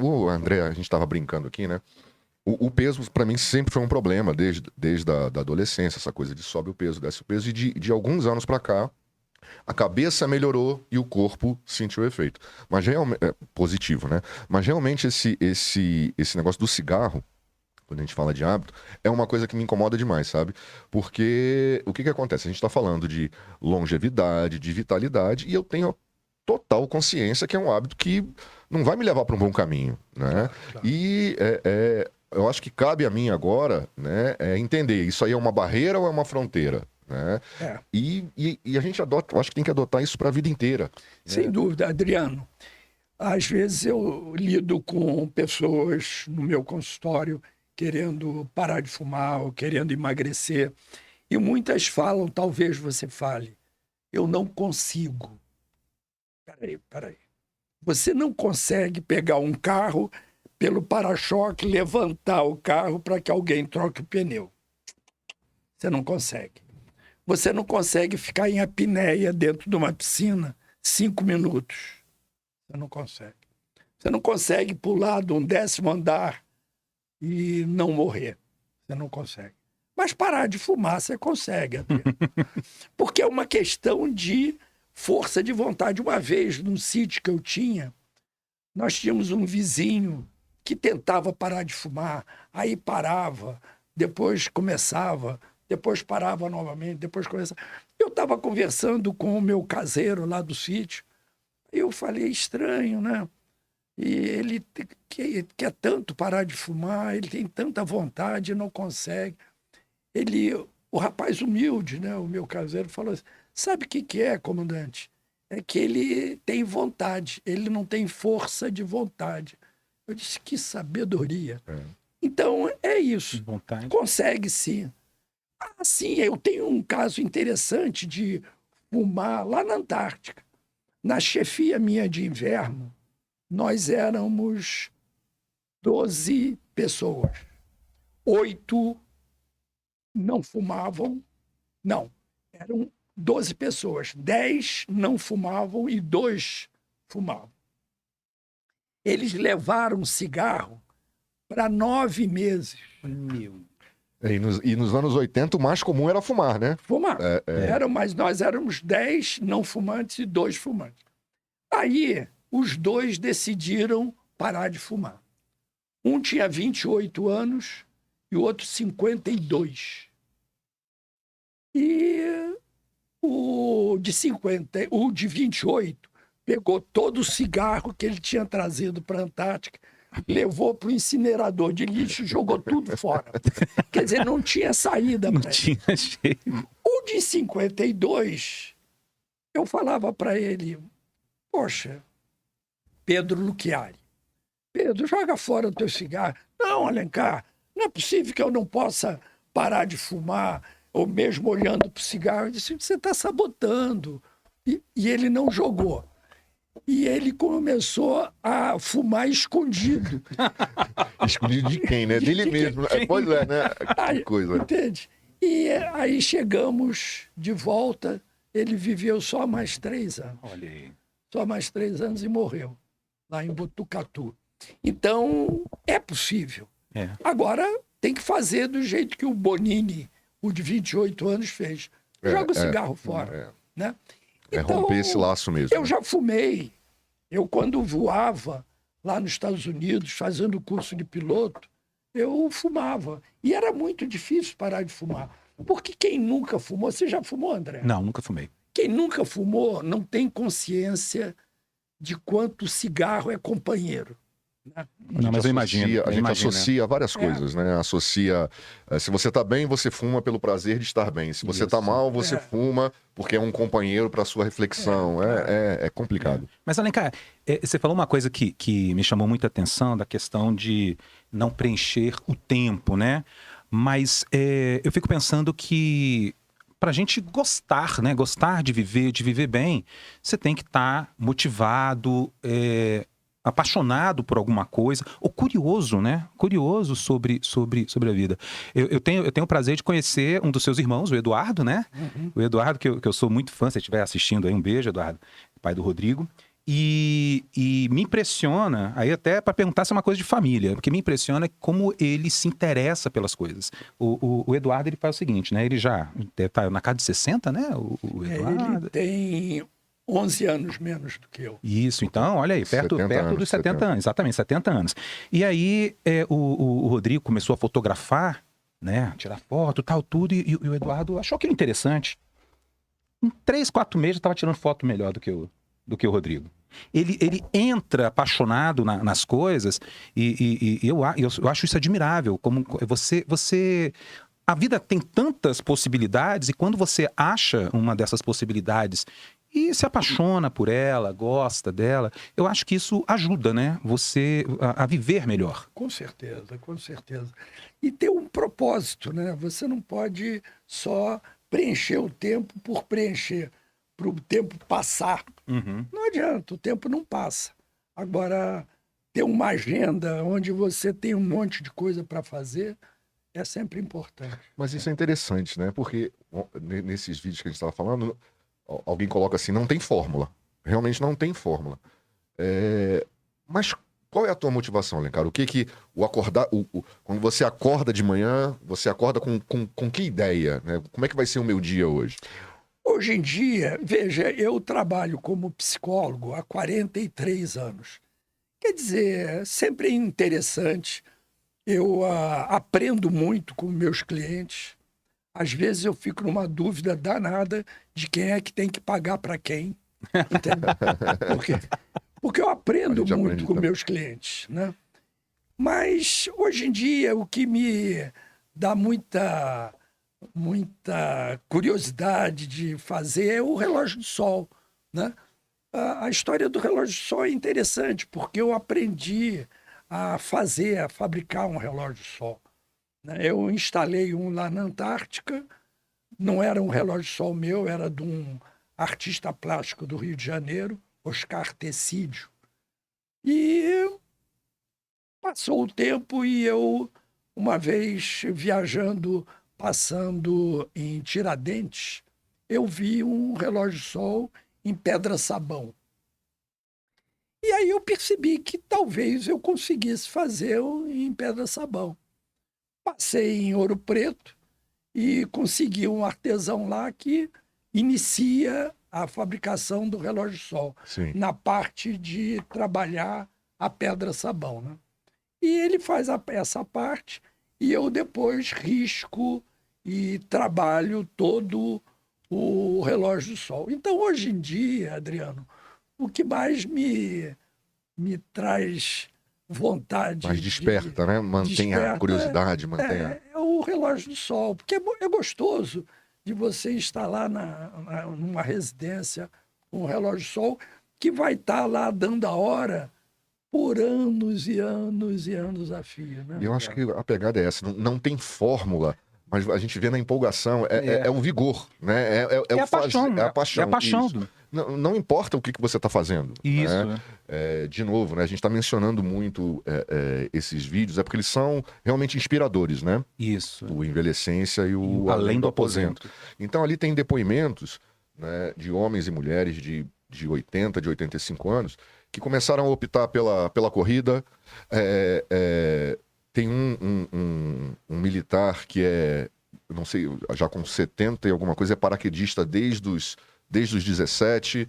B: O André, a gente estava brincando aqui, né? O peso, para mim, sempre foi um problema, desde a da adolescência, essa coisa de sobe o peso, desce o peso. E de alguns anos para cá, a cabeça melhorou e o corpo sentiu o efeito. Mas realmente, positivo, né? Mas realmente esse negócio do cigarro, quando a gente fala de hábito, é uma coisa que me incomoda demais, sabe? Porque o que acontece? A gente está falando de longevidade, de vitalidade, e eu tenho total consciência que é um hábito que não vai me levar para um bom caminho, né?
C: Claro.
B: E eu acho que cabe a mim agora, né, entender, isso aí é uma barreira ou é uma fronteira, né?
C: É.
B: E a gente adota, eu acho que tem que adotar isso para a vida inteira.
C: Sem dúvida, Adriano. Às vezes eu lido com pessoas no meu consultório querendo parar de fumar ou querendo emagrecer. E muitas falam, talvez você fale, eu não consigo. Peraí. Você não consegue pegar um carro pelo para-choque, levantar o carro para que alguém troque o pneu. Você não consegue. Você não consegue ficar em apneia dentro de uma piscina 5 minutos. Você não consegue. Você não consegue pular de um 10º andar e não morrer. Você não consegue. Mas parar de fumar você consegue, Adriano. Porque é uma questão de força de vontade. Uma vez, num sítio que eu tinha, nós tínhamos um vizinho que tentava parar de fumar, aí parava, depois começava, depois parava novamente, depois começava. Eu estava conversando com o meu caseiro lá do sítio, eu falei, estranho, né? E ele quer tanto parar de fumar, ele tem tanta vontade e não consegue. O rapaz humilde, né, o meu caseiro, falou assim, sabe o que é, comandante? É que ele tem vontade, ele não tem força de vontade. Eu disse, que sabedoria. Então, é isso.
A: Vontade.
C: Consegue sim. Sim, eu tenho um caso interessante de fumar lá na Antártica. Na chefia minha de inverno, nós éramos 12 pessoas. 8 não fumavam. Não, eram 12 pessoas. 10 não fumavam e 2 fumavam. Eles levaram cigarro para 9 meses.
A: Meu.
B: E nos anos 80 o mais comum era fumar, né?
C: Fumar. Mas nós éramos 10 não fumantes e 2 fumantes. Aí, os 2 decidiram parar de fumar. Um tinha 28 anos e o outro 52. E o de 28 pegou todo o cigarro que ele tinha trazido para a Antártica, levou para o incinerador de lixo e jogou tudo fora. Quer dizer, não tinha saída para ele.
A: Tinha jeito.
C: O de 52, eu falava para ele, poxa, Pedro Luchiari, Pedro, joga fora o teu cigarro. Não, Alencar, não é possível que eu não possa parar de fumar, ou mesmo olhando para o cigarro. Eu disse, você está sabotando. E ele não jogou. E ele começou a fumar escondido.
B: Escondido de quem, né? Dele mesmo. Pois é, né? Que coisa.
C: Entende? E aí chegamos de volta, ele viveu só mais 3 anos.
A: Olha aí.
C: Só mais 3 anos e morreu, lá em Botucatu. Então, é possível.
A: É.
C: Agora, tem que fazer do jeito que o Bonini, o de 28 anos, fez. Joga o cigarro fora. Né? Então,
B: romper esse laço mesmo.
C: Eu já fumei. Eu, quando voava lá nos Estados Unidos, fazendo curso de piloto, eu fumava. E era muito difícil parar de fumar. Porque quem nunca fumou... Você já fumou, André?
A: Não, nunca fumei.
C: Quem nunca fumou não tem consciência de quanto o cigarro é companheiro. Né?
A: Não, mas eu imagino.
B: A gente associa várias coisas, né? Associa... se você está bem, você fuma pelo prazer de estar bem. Se você está mal, você fuma porque é um companheiro para sua reflexão. É complicado.
A: Mas, Alencar, você falou uma coisa que me chamou muita atenção, da questão de não preencher o tempo, né? Mas eu fico pensando que para a gente gostar, né? Gostar de viver bem, você tem que estar motivado, apaixonado por alguma coisa, ou curioso, né? Curioso sobre a vida. Eu tenho o prazer de conhecer um dos seus irmãos, o Eduardo, né? Uhum. O Eduardo, que eu sou muito fã, se estiver assistindo aí, um beijo, Eduardo, pai do Rodrigo. E me impressiona, aí até para perguntar se é uma coisa de família, porque me impressiona como ele se interessa pelas coisas. O Eduardo, ele faz o seguinte, né? Ele já está na casa de 60, né? O Eduardo.
C: Ele tem 11 anos menos do que eu.
A: Isso, então, olha aí, perto dos 70 anos, exatamente, 70 anos. E aí o Rodrigo começou a fotografar, né? Tirar foto, tal, tudo, e o Eduardo achou aquilo interessante. Em 3, 4 meses, estava tirando foto melhor do que o Rodrigo. Ele entra apaixonado nas coisas e eu acho isso admirável. Como você a vida tem tantas possibilidades e quando você acha uma dessas possibilidades e se apaixona por ela, gosta dela, eu acho que isso ajuda, né? Você a viver melhor.
C: Com certeza, com certeza. E ter um propósito, né? Você não pode só preencher o tempo por preencher, para o tempo passar.
A: Uhum.
C: Não adianta, o tempo não passa. Agora, ter uma agenda onde você tem um monte de coisa para fazer é sempre importante.
B: Mas isso é interessante, né? Porque nesses vídeos que a gente estava falando, alguém coloca assim, não tem fórmula. Realmente não tem fórmula. Mas qual é a tua motivação, Alencar? O que o acordar... quando você acorda de manhã, você acorda com que ideia? Né? Como é que vai ser o meu dia hoje?
C: Hoje em dia, veja, eu trabalho como psicólogo há 43 anos. Quer dizer, sempre é interessante. Eu aprendo muito com meus clientes. Às vezes eu fico numa dúvida danada de quem é que tem que pagar para quem. Entendeu? Porque eu aprendo muito com meus clientes, né? Mas hoje em dia o que me dá muita curiosidade de fazer é o relógio de sol, né? A história do relógio de sol é interessante porque eu aprendi a fabricar um relógio de sol, né? Eu instalei um lá na Antártica, não era um relógio de sol meu, era de um artista plástico do Rio de Janeiro, Oscar Tecídio. E passou o tempo e eu, uma vez viajando, passando em Tiradentes, eu vi um relógio de sol em pedra-sabão. E aí eu percebi que talvez eu conseguisse fazer em pedra-sabão. Passei em Ouro Preto e consegui um artesão lá que inicia a fabricação do relógio de sol,
B: Sim.
C: na parte de trabalhar a pedra-sabão, né? E ele faz essa parte e eu depois risco e trabalho todo o relógio de sol. Então, hoje em dia, Adriano, o que mais me traz vontade...
B: Mas desperta, né? Mantém a curiosidade, mantém
C: é o relógio de sol, porque é gostoso de você instalar numa residência um relógio de sol que vai estar lá dando a hora por anos e anos e anos a fio, né?
B: E eu acho que a pegada é essa, não tem fórmula, mas a gente vê na empolgação, é um vigor, né?
A: É a paixão.
B: É a paixão.
A: É a paixão.
B: Não importa o que você está fazendo.
A: Isso.
B: Né? De novo, né? A gente está mencionando muito esses vídeos, é porque eles são realmente inspiradores, né?
A: Isso.
B: O Envelhecência e o
A: Além do Aposento.
B: Então ali tem depoimentos, né, de homens e mulheres de 80, de 85 anos, que começaram a optar pela corrida. Tem um militar que não sei, já com 70 e alguma coisa, é paraquedista desde os 17.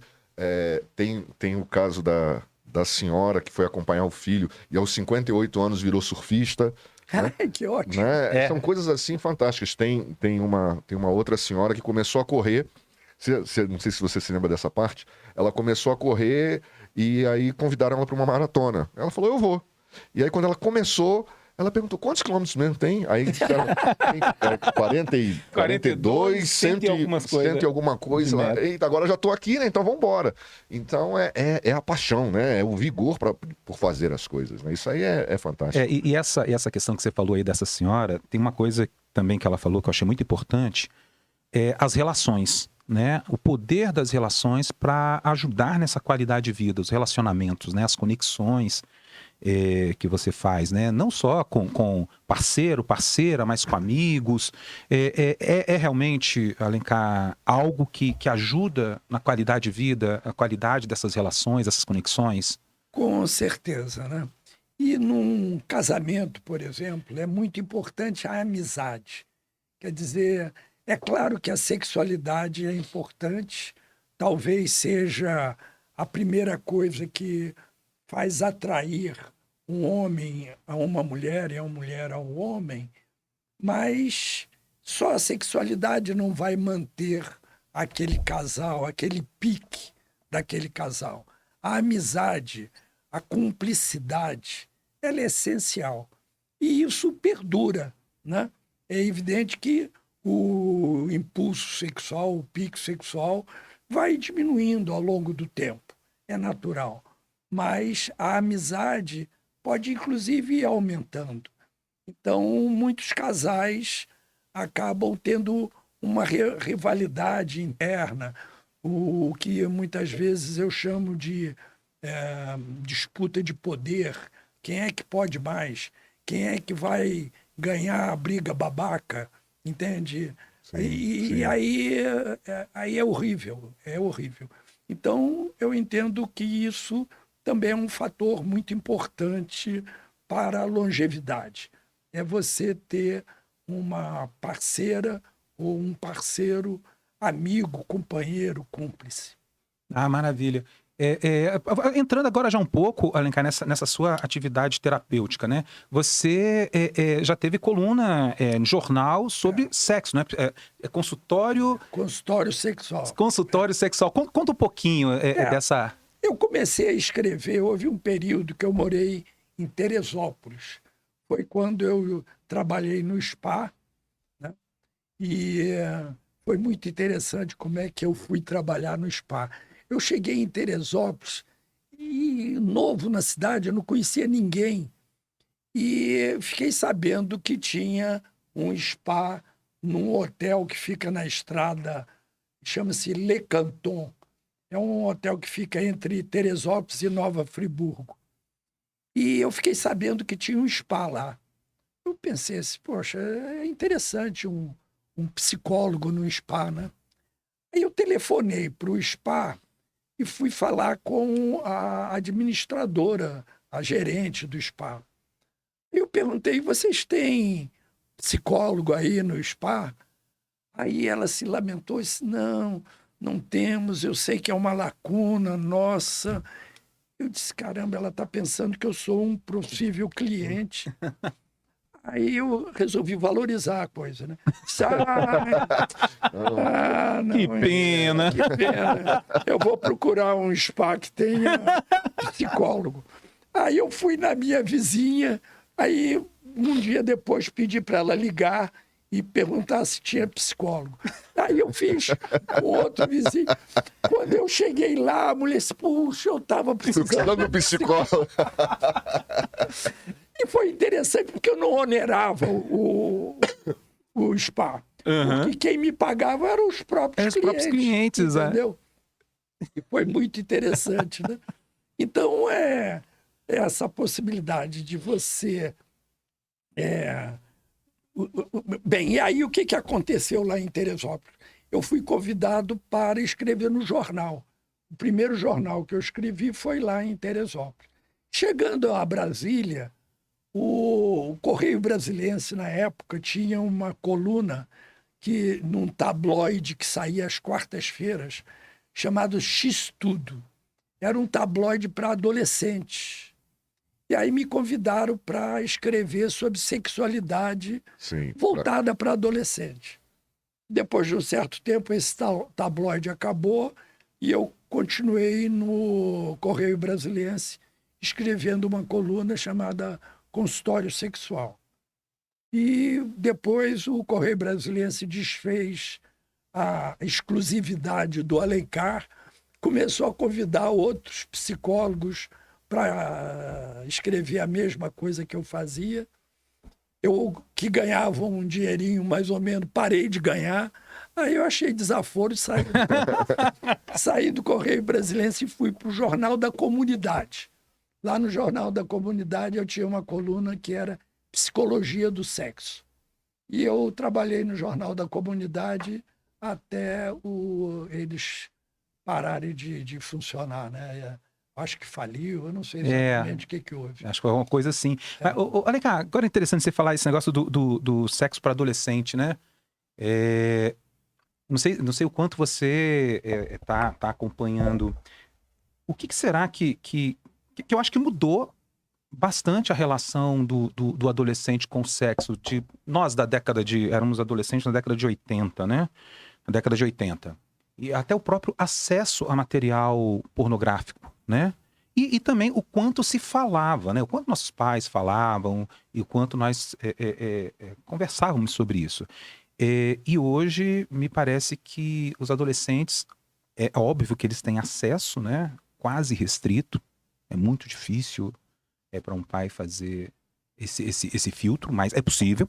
B: Tem o caso da senhora que foi acompanhar o filho e aos 58 anos virou surfista. Né?
C: Que ótimo.
B: Né? São coisas assim fantásticas. Tem uma outra senhora que começou a correr. Não sei se você se lembra dessa parte. Ela começou a correr e aí convidaram ela para uma maratona. Ela falou, eu vou. E aí quando ela começou, ela perguntou, quantos quilômetros mesmo tem? Aí disseram, tem 42, 100 e alguma coisa lá. Eita, agora eu já estou aqui, né? Então vamos embora. Então é a paixão, né? É o vigor por fazer as coisas. Né? Isso aí é fantástico.
A: E essa questão que você falou aí dessa senhora, tem uma coisa também que ela falou que eu achei muito importante, as relações. Né? O poder das relações para ajudar nessa qualidade de vida, os relacionamentos, né? As conexões que você faz, né? Não só com parceiro, parceira, mas com amigos. É realmente, Alencar, algo que ajuda na qualidade de vida, a qualidade dessas relações, dessas conexões?
C: Com certeza, né? E num casamento, por exemplo, é muito importante a amizade. Quer dizer, é claro que a sexualidade é importante, talvez seja a primeira coisa que faz atrair um homem a uma mulher e a mulher ao homem, mas só a sexualidade não vai manter aquele casal, aquele pique daquele casal. A amizade, a cumplicidade, ela é essencial. E isso perdura, né? é evidente que o impulso sexual, o pico sexual, vai diminuindo ao longo do tempo. É natural. Mas a amizade pode, inclusive, ir aumentando. Então, muitos casais acabam tendo uma rivalidade interna, o que muitas vezes eu chamo de disputa de poder. Quem é que pode mais? Quem é que vai ganhar a briga babaca? Entende?
B: Sim,
C: E
B: sim.
C: aí é horrível, é horrível. Então, eu entendo que isso também é um fator muito importante para a longevidade. É você ter uma parceira ou um parceiro, amigo, companheiro, cúmplice.
A: Ah, maravilha. Entrando agora já um pouco, Alencar, nessa sua atividade terapêutica, né? Você já teve coluna no jornal sobre sexo, né? Consultório
C: Consultório sexual.
A: sexual. Conta um pouquinho dessa...
C: Eu comecei a escrever, houve um período que eu morei em Teresópolis. Foi quando eu trabalhei no spa, né? E foi muito interessante como é que eu fui trabalhar no spa. Eu cheguei em Teresópolis e, novo na cidade, eu não conhecia ninguém. E fiquei sabendo que tinha um spa num hotel que fica na estrada, chama-se Le Canton. É um hotel que fica entre Teresópolis e Nova Friburgo. E eu fiquei sabendo que tinha um spa lá. Eu pensei assim, poxa, é interessante um psicólogo no spa, né? Aí eu telefonei para o spa e fui falar com a administradora, a gerente do spa. Eu perguntei, vocês têm psicólogo aí no spa? Aí ela se lamentou e disse, não temos, eu sei que é uma lacuna nossa. Eu disse, caramba, ela está pensando que eu sou um possível cliente. Aí eu resolvi valorizar a coisa, né? Disse, não,
A: Que pena!
C: Que pena. Eu vou procurar um spa que tenha psicólogo. Aí eu fui na minha vizinha, aí um dia depois pedi para ela ligar e perguntar se tinha psicólogo. Aí eu fiz com outro vizinho. Quando eu cheguei lá, a mulher disse, puxa, eu estava precisando
B: do psicólogo.
C: E foi interessante porque eu não onerava o spa. Porque quem me pagava eram os próprios clientes. Entendeu? E foi muito interessante, né? Então, essa possibilidade de você... Bem, e aí o que aconteceu lá em Teresópolis? Eu fui convidado para escrever no jornal. O primeiro jornal que eu escrevi foi lá em Teresópolis. Chegando a Brasília, o Correio Brasiliense, na época, tinha uma coluna num tabloide que saía às quartas-feiras, chamado X-Tudo. Era um tabloide para adolescentes. E aí me convidaram para escrever sobre sexualidade voltada para adolescente. Depois de um certo tempo, esse tabloide acabou e eu continuei no Correio Brasiliense escrevendo uma coluna chamada Consultório Sexual. E depois o Correio Brasiliense desfez a exclusividade do Alencar, começou a convidar outros psicólogos para escrever a mesma coisa que eu fazia. Eu, que ganhava um dinheirinho mais ou menos, parei de ganhar. Aí eu achei desaforo e saí do Correio Brasiliense e fui para o Jornal da Comunidade. Lá no Jornal da Comunidade eu tinha uma coluna que era Psicologia do Sexo. E eu trabalhei no Jornal da Comunidade até eles pararem de funcionar, né? Acho que faliu, eu não sei exatamente o que houve.
A: Acho que foi uma coisa assim. Mas, olha cá, agora é interessante você falar esse negócio do sexo para adolescente, né? Não sei o quanto você tá acompanhando. O que será que eu acho que mudou bastante a relação do adolescente com o sexo? Nós éramos adolescentes na década de 80, né? Na década de 80. E até o próprio acesso a material pornográfico, né? E também o quanto se falava, né? O quanto nossos pais falavam e o quanto nós conversávamos sobre isso. E hoje me parece que os adolescentes, é óbvio que eles têm acesso, né? Quase restrito. É muito difícil para um pai fazer esse filtro, mas é possível,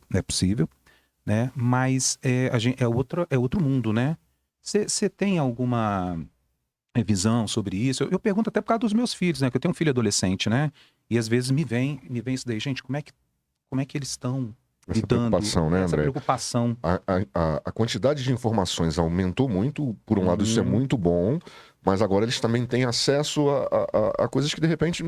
A: né? Mas é outro mundo, né? Você tem alguma visão sobre isso? Eu pergunto até por causa dos meus filhos, né? Que eu tenho um filho adolescente, né? E às vezes me vem isso daí, gente, como é que eles estão
B: Essa
A: lidando
B: preocupação, né,
A: essa
B: André?
A: preocupação?
B: A quantidade de informações aumentou muito. Por um lado, isso é muito bom, mas agora eles também têm acesso a coisas que de repente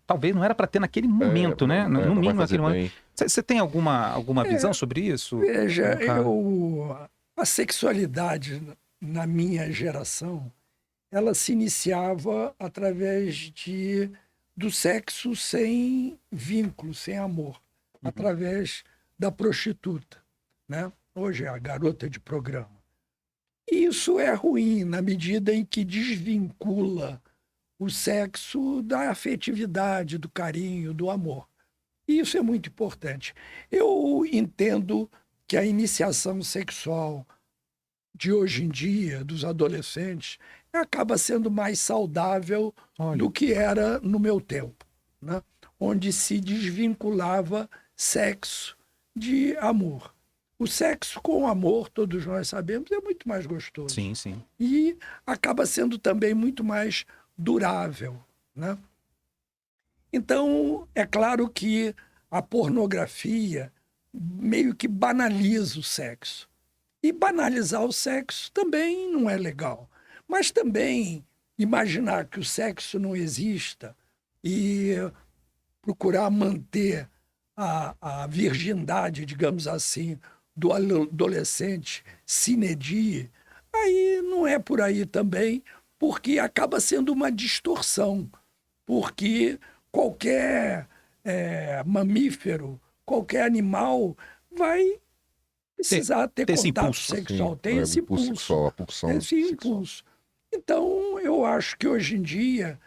A: talvez não era para ter naquele momento, né? No
B: não vai
A: mínimo
B: fazer
A: naquele momento.
B: bem.
A: Você tem alguma visão sobre isso?
C: Veja,
A: Cara?
C: a sexualidade na minha geração, ela se iniciava através do sexo sem vínculo, sem amor, através da prostituta, né? Hoje é a garota de programa. E isso é ruim na medida em que desvincula o sexo da afetividade, do carinho, do amor. E isso é muito importante. Eu entendo que a iniciação sexual de hoje em dia, dos adolescentes, acaba sendo mais saudável do que era no meu tempo, né? Onde se desvinculava sexo de amor. O sexo com amor, todos nós sabemos, é muito mais gostoso.
A: Sim, sim.
C: E acaba sendo também muito mais durável, né? Então, é claro que a pornografia meio que banaliza o sexo. E banalizar o sexo também não é legal. Mas também imaginar que o sexo não exista e procurar manter a virgindade, digamos assim, do adolescente sine die, aí não é por aí também, porque acaba sendo uma distorção. Porque qualquer mamífero, qualquer animal vai precisar ter
A: esse
C: contato
A: impulso,
C: sexual.
B: Sim,
C: tem esse impulso.
B: sexual, a pulsão
C: Esse impulso. Então, eu acho que hoje em dia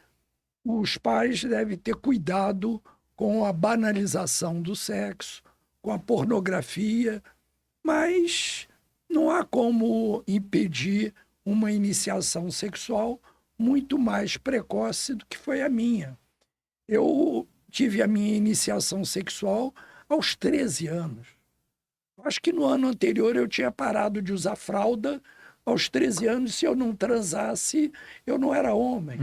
C: os pais devem ter cuidado com a banalização do sexo, com a pornografia, mas não há como impedir uma iniciação sexual muito mais precoce do que foi a minha. Eu tive a minha iniciação sexual aos 13 anos. Acho que no ano anterior eu tinha parado de usar fralda. Aos 13 anos, se eu não transasse, eu não era homem.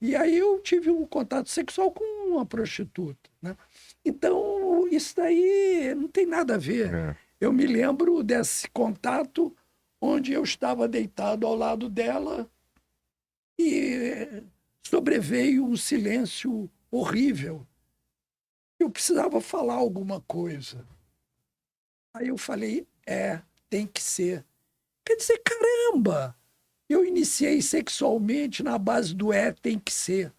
C: E aí eu tive um contato sexual com uma prostituta, né? Então, isso daí não tem nada a ver. Eu me lembro desse contato onde eu estava deitado ao lado dela e sobreveio um silêncio horrível. Eu precisava falar alguma coisa. Aí eu falei, tem que ser. Quer dizer, caramba, eu iniciei sexualmente na base do tem que ser.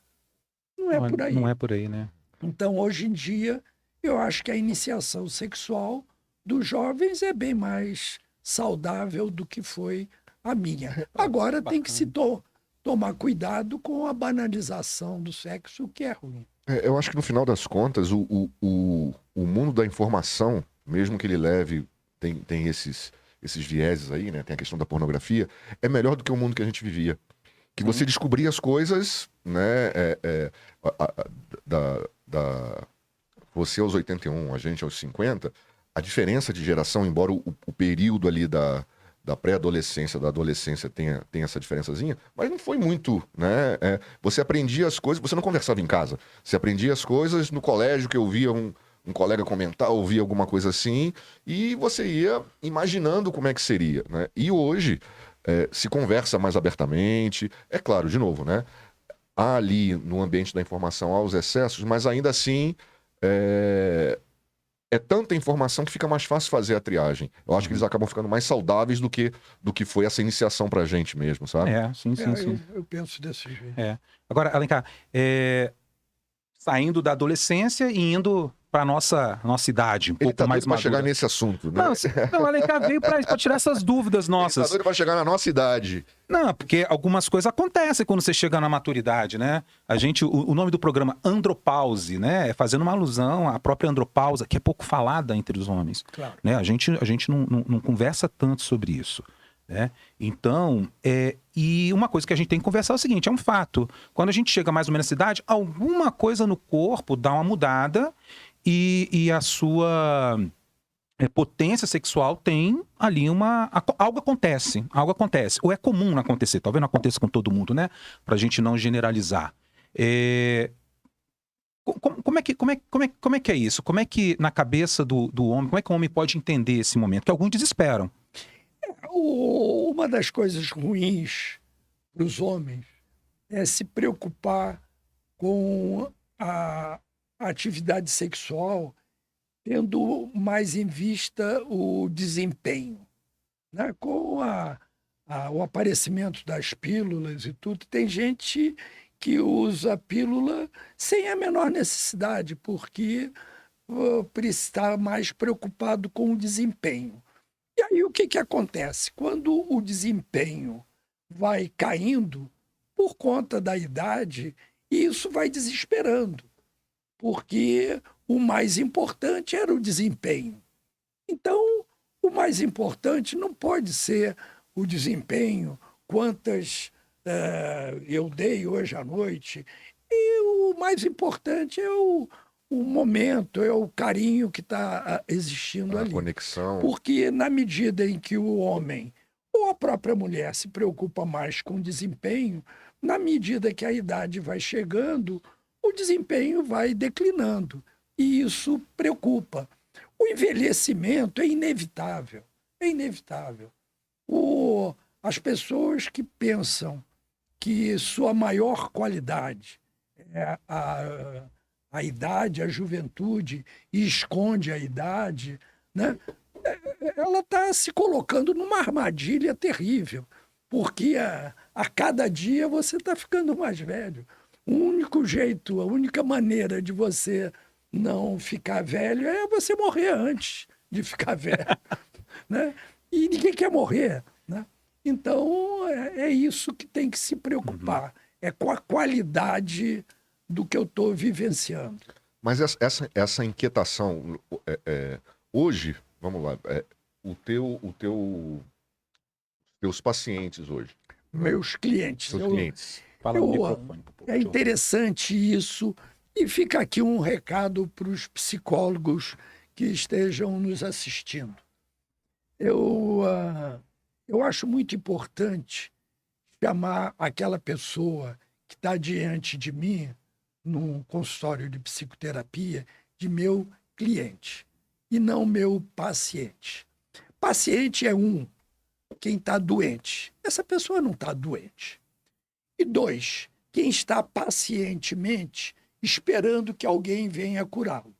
C: Não é por aí.
A: Não é por aí, né?
C: Então, hoje em dia, eu acho que a iniciação sexual dos jovens é bem mais saudável do que foi a minha. Agora tem que se tomar cuidado com a banalização do sexo, que é ruim.
B: Eu acho que no final das contas, o mundo da informação, mesmo que ele leve, tem esses vieses aí, né? Tem a questão da pornografia, é melhor do que o mundo que a gente vivia. Que você descobria as coisas, né? Você aos 81, a gente aos 50, a diferença de geração, embora o período ali da pré-adolescência, da adolescência tenha essa diferençazinha, mas não foi muito, né? Você aprendia as coisas, você não conversava em casa, você aprendia as coisas no colégio, que eu via um colega comentar, ouvia alguma coisa assim, e você ia imaginando como é que seria, né? E hoje se conversa mais abertamente, é claro, de novo, né? Há ali no ambiente da informação há os excessos, mas ainda assim é tanta informação que fica mais fácil fazer a triagem. Eu acho que eles acabam ficando mais saudáveis do que foi essa iniciação pra gente mesmo, sabe?
A: Sim.
C: Eu penso desse jeito.
A: Agora, Alencar, saindo da adolescência e indo para nossa idade, um
B: Ele
A: pouco
B: tá
A: mais
B: doido pra chegar
A: madura.
B: nesse assunto, né?
A: Não, o Alencar veio para tirar essas dúvidas
B: Ele tá
A: nossas.
B: doido pra chegar na nossa idade.
A: Não, porque algumas coisas acontecem quando você chega na maturidade, né? O nome do programa Andropause, né? É fazendo uma alusão à própria andropausa, que é pouco falada entre os homens.
C: Claro.
A: Né? A gente não conversa tanto sobre isso. Né? Então, e uma coisa que a gente tem que conversar é o seguinte, é um fato. Quando a gente chega mais ou menos nessa idade, alguma coisa no corpo dá uma mudada e a sua potência sexual tem ali algo acontece. Ou é comum não acontecer, talvez não aconteça com todo mundo, né? Pra gente não generalizar. Como é que é isso? Como é que na cabeça do homem, como é que o homem pode entender esse momento? Que alguns desesperam.
C: Uma das coisas ruins para os homens é se preocupar com a atividade sexual, tendo mais em vista o desempenho. Né? Com o aparecimento das pílulas e tudo, tem gente que usa a pílula sem a menor necessidade, porque está mais preocupado com o desempenho. E aí o que acontece? Quando o desempenho vai caindo por conta da idade, isso vai desesperando, porque o mais importante era o desempenho. Então, o mais importante não pode ser o desempenho, quantas eu dei hoje à noite. E o mais importante é o momento, é o carinho que está existindo ali.
B: A conexão.
C: Porque na medida em que o homem ou a própria mulher se preocupa mais com o desempenho, na medida que a idade vai chegando, o desempenho vai declinando. E isso preocupa. O envelhecimento é inevitável. É inevitável. As pessoas que pensam que sua maior qualidade é a idade, a juventude, e esconde a idade, né? Ela está se colocando numa armadilha terrível, porque a cada dia você está ficando mais velho. O único jeito, a única maneira de você não ficar velho é você morrer antes de ficar velho. Né? E ninguém quer morrer. Né? Então, é isso que tem que se preocupar. É com a qualidade do que eu estou vivenciando.
B: Mas essa inquietação, hoje, vamos lá, teus pacientes hoje.
C: Meus clientes.
B: Seus clientes.
A: Fala no microfone.
C: É interessante isso. E fica aqui um recado para os psicólogos que estejam nos assistindo. Eu acho muito importante chamar aquela pessoa que está diante de mim, num consultório de psicoterapia, de meu cliente, e não meu paciente. Paciente é quem está doente. Essa pessoa não está doente. E 2, quem está pacientemente esperando que alguém venha curá-lo.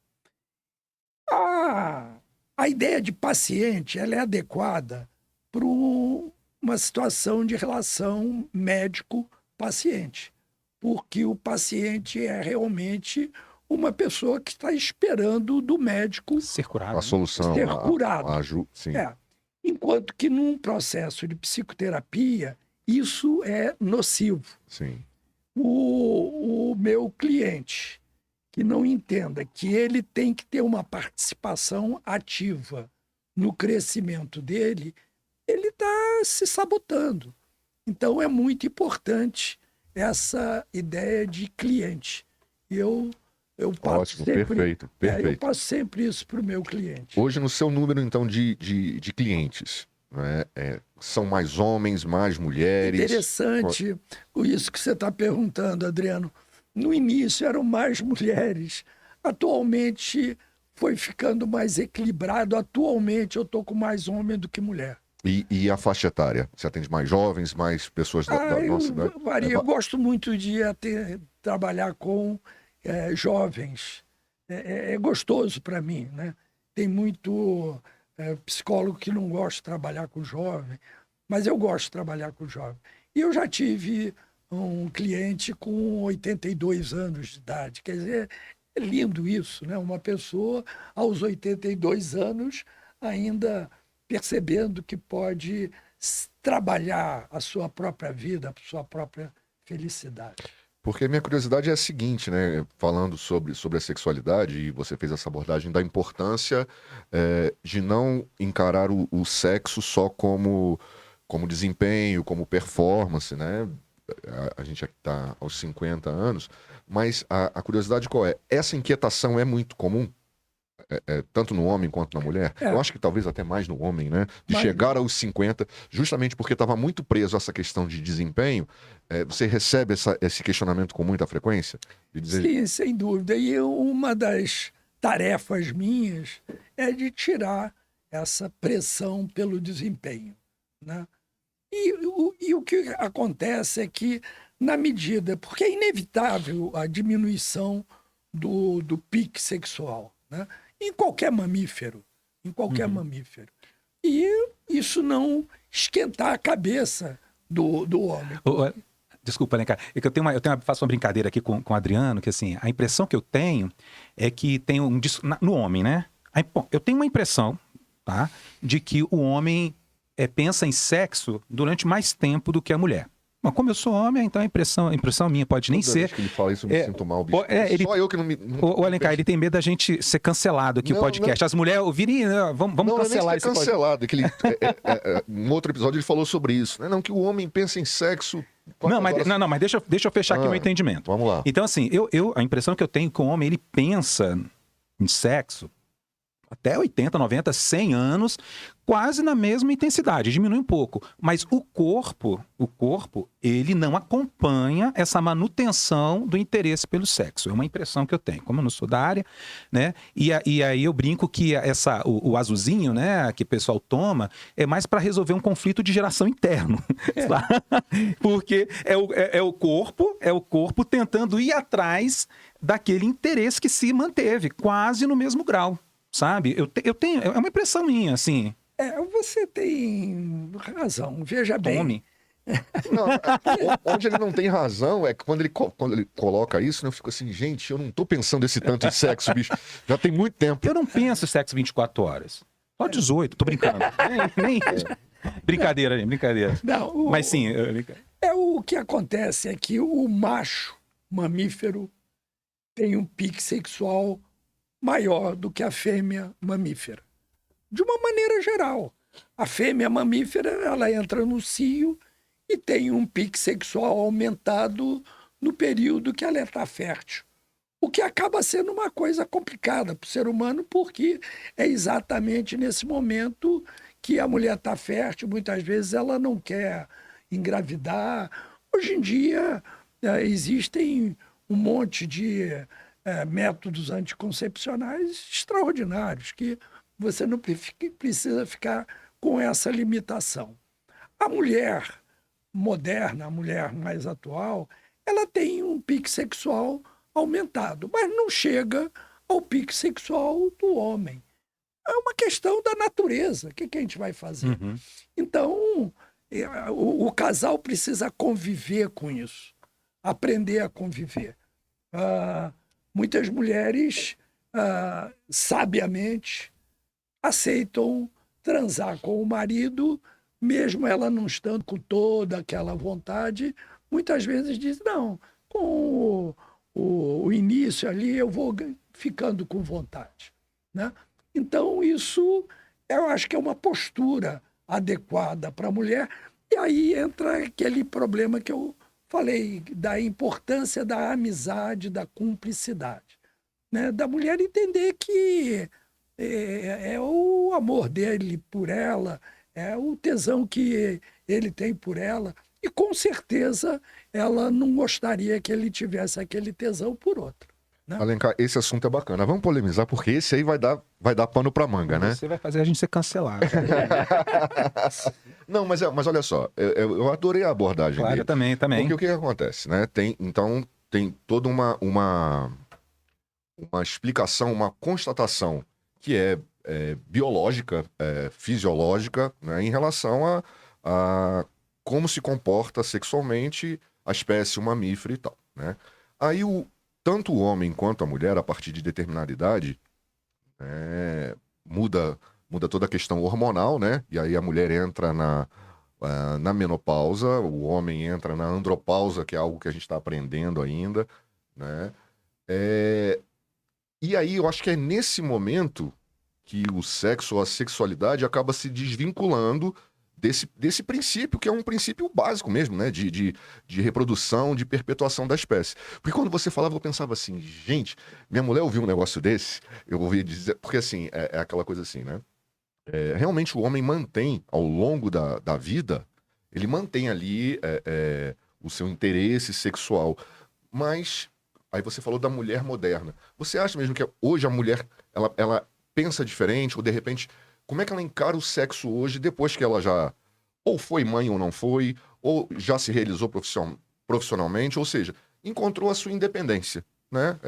C: A ideia de paciente ela é adequada para uma situação de relação médico-paciente, porque o paciente é realmente uma pessoa que está esperando do médico
A: ser curado.
B: A solução.
C: ser curado.
B: Sim.
C: Enquanto que num processo de psicoterapia, isso é nocivo.
B: Sim.
C: O meu cliente que não entenda que ele tem que ter uma participação ativa no crescimento dele, ele está se sabotando. Então, é muito importante essa ideia de cliente. Eu passo
B: Ótimo,
C: sempre,
B: perfeito.
C: eu passo sempre isso para o meu cliente.
B: Hoje, no seu número, então, de clientes, né, são mais homens, mais mulheres?
C: Interessante isso que você está perguntando, Adriano. No início eram mais mulheres. Atualmente foi ficando mais equilibrado. Atualmente eu estou com mais homem do que mulher.
B: E a faixa etária? Você atende mais jovens, mais pessoas da nossa idade?
C: Eu gosto muito de trabalhar com jovens. É gostoso para mim, né? Tem muito psicólogo que não gosta de trabalhar com jovem, mas eu gosto de trabalhar com jovem. E eu já tive um cliente com 82 anos de idade. Quer dizer, É lindo isso, né? Uma pessoa aos 82 anos ainda percebendo que pode trabalhar a sua própria vida, a sua própria felicidade.
B: Porque a minha curiosidade é a seguinte, né? Falando sobre a sexualidade, e você fez essa abordagem da importância de não encarar o sexo só como desempenho, como performance, né? A gente está aos 50 anos, mas a curiosidade qual é? Essa inquietação é muito comum? Tanto no homem quanto na mulher? Eu acho que talvez até mais no homem, né? De chegar aos 50, justamente porque estava muito preso a essa questão de desempenho. Você recebe esse questionamento com muita frequência? De dizer...
C: Sim, sem dúvida. E uma das tarefas minhas é de tirar essa pressão pelo desempenho, né? E o que acontece é que, na medida... Porque é inevitável a diminuição do pique sexual, né? Em qualquer mamífero. Em qualquer mamífero. E isso não esquentar a cabeça do homem.
A: Desculpa, Alencar. É que faço uma brincadeira aqui com o Adriano, que assim, a impressão que eu tenho é que tem no homem, né? Eu tenho uma impressão, tá? De que o homem pensa em sexo durante mais tempo do que a mulher. Mas como eu sou homem, então a impressão minha pode nem
B: Toda
A: ser...
B: vez que ele fala isso, eu me sinto mal, bicho. Só eu que não me...
A: O Alencar, ele tem medo da gente ser cancelado aqui, o podcast. As mulheres ouvirem, vamos cancelar esse podcast.
B: Cancelado. Um outro episódio ele falou sobre isso, né? Não, que o homem pensa em sexo...
A: Mas deixa eu fechar aqui o meu entendimento.
B: Vamos lá.
A: Então, assim, a impressão que eu tenho é que o homem, ele pensa em sexo até 80, 90, 100 anos, quase na mesma intensidade, diminui um pouco. Mas o corpo, ele não acompanha essa manutenção do interesse pelo sexo. É uma impressão que eu tenho. Como eu não sou da área, né? E aí eu brinco que o azulzinho, né, que o pessoal toma, é mais para resolver um conflito de geração interno. Porque é o corpo tentando ir atrás daquele interesse que se manteve, quase no mesmo grau. Sabe? Eu tenho... É uma impressão minha, assim.
C: Você tem razão. Veja bem.
A: Tome.
B: Não, onde ele não tem razão é que quando ele coloca isso, né, eu fico assim, gente, eu não tô pensando esse tanto em sexo, bicho. Já tem muito tempo.
A: Eu não penso em sexo 24 horas. Só 18, tô brincando. Brincadeira, gente, brincadeira.
C: Não,
A: mas sim...
C: O que acontece é que o macho mamífero tem um pique sexual maior do que a fêmea mamífera. De uma maneira geral. A fêmea mamífera, ela entra no cio e tem um pique sexual aumentado no período que ela está fértil. O que acaba sendo uma coisa complicada para o ser humano, porque é exatamente nesse momento que a mulher está fértil, muitas vezes ela não quer engravidar. Hoje em dia existem um monte de métodos anticoncepcionais extraordinários, que você não precisa ficar com essa limitação. A mulher moderna, a mulher mais atual, ela tem um pique sexual aumentado, mas não chega ao pique sexual do homem. É uma questão da natureza. O que a gente vai fazer? Então, o casal precisa conviver com isso, aprender a conviver. Muitas mulheres, sabiamente, aceitam transar com o marido, mesmo ela não estando com toda aquela vontade. Muitas vezes diz, não, com o início ali eu vou ficando com vontade, né? Então, isso eu acho que é uma postura adequada para a mulher. E aí entra aquele problema que eu falei, da importância da amizade, da cumplicidade, né? Da mulher entender que é o amor dele por ela, é o tesão que ele tem por ela, e com certeza ela não gostaria que ele tivesse aquele tesão por outra, né?
B: Alencar, esse assunto é bacana. Vamos polemizar, porque esse aí vai dar pano pra manga, né?
A: Você vai fazer a gente ser cancelado.
B: Não, mas olha só, eu adorei a abordagem
A: claro,
B: dele.
A: também.
B: Porque o que acontece, né? Tem toda uma explicação, uma constatação que é biológica, fisiológica, né, em relação a como se comporta sexualmente a espécie mamífera e tal, né? Aí tanto o homem quanto a mulher, a partir de determinada idade, muda toda a questão hormonal, né? E aí a mulher entra na menopausa, o homem entra na andropausa, que é algo que a gente está aprendendo ainda, né? E aí eu acho que é nesse momento que o sexo ou a sexualidade acaba se desvinculando desse princípio, que é um princípio básico mesmo, né? De reprodução, de perpetuação da espécie. Porque quando você falava, eu pensava assim, gente, minha mulher ouviu um negócio desse, eu ouvi dizer, porque assim, é aquela coisa assim, né? Realmente o homem mantém, ao longo da vida, ele mantém ali o seu interesse sexual. Mas, aí você falou da mulher moderna. Você acha mesmo que hoje a mulher, ela pensa diferente, ou de repente, como é que ela encara o sexo hoje, depois que ela já ou foi mãe ou não foi, ou já se realizou profissionalmente, ou seja, encontrou a sua independência, né?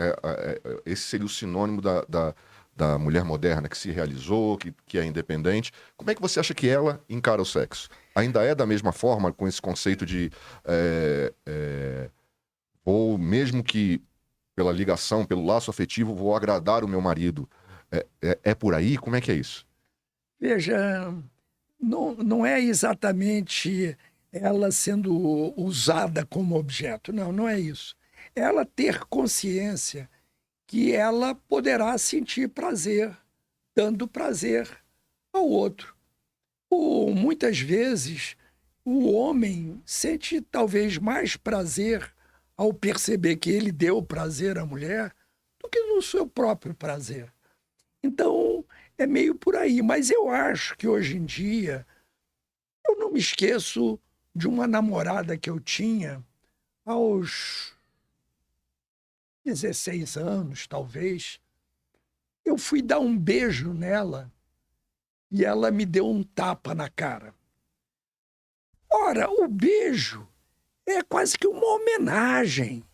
B: Esse seria o sinônimo da mulher moderna que se realizou, que é independente. Como é que você acha que ela encara o sexo? Ainda é da mesma forma, com esse conceito de ou mesmo que pela ligação, pelo laço afetivo, vou agradar o meu marido. É por aí? Como é que é isso?
C: Veja, não é exatamente ela sendo usada como objeto. Não, não é isso. Ela ter consciência que ela poderá sentir prazer, dando prazer ao outro. Muitas vezes, o homem sente talvez mais prazer ao perceber que ele deu prazer à mulher do que no seu próprio prazer. Então, é meio por aí. Mas eu acho que hoje em dia, eu não me esqueço de uma namorada que eu tinha aos 16 anos, talvez. Eu fui dar um beijo nela e ela me deu um tapa na cara. Ora, o beijo é quase que uma homenagem.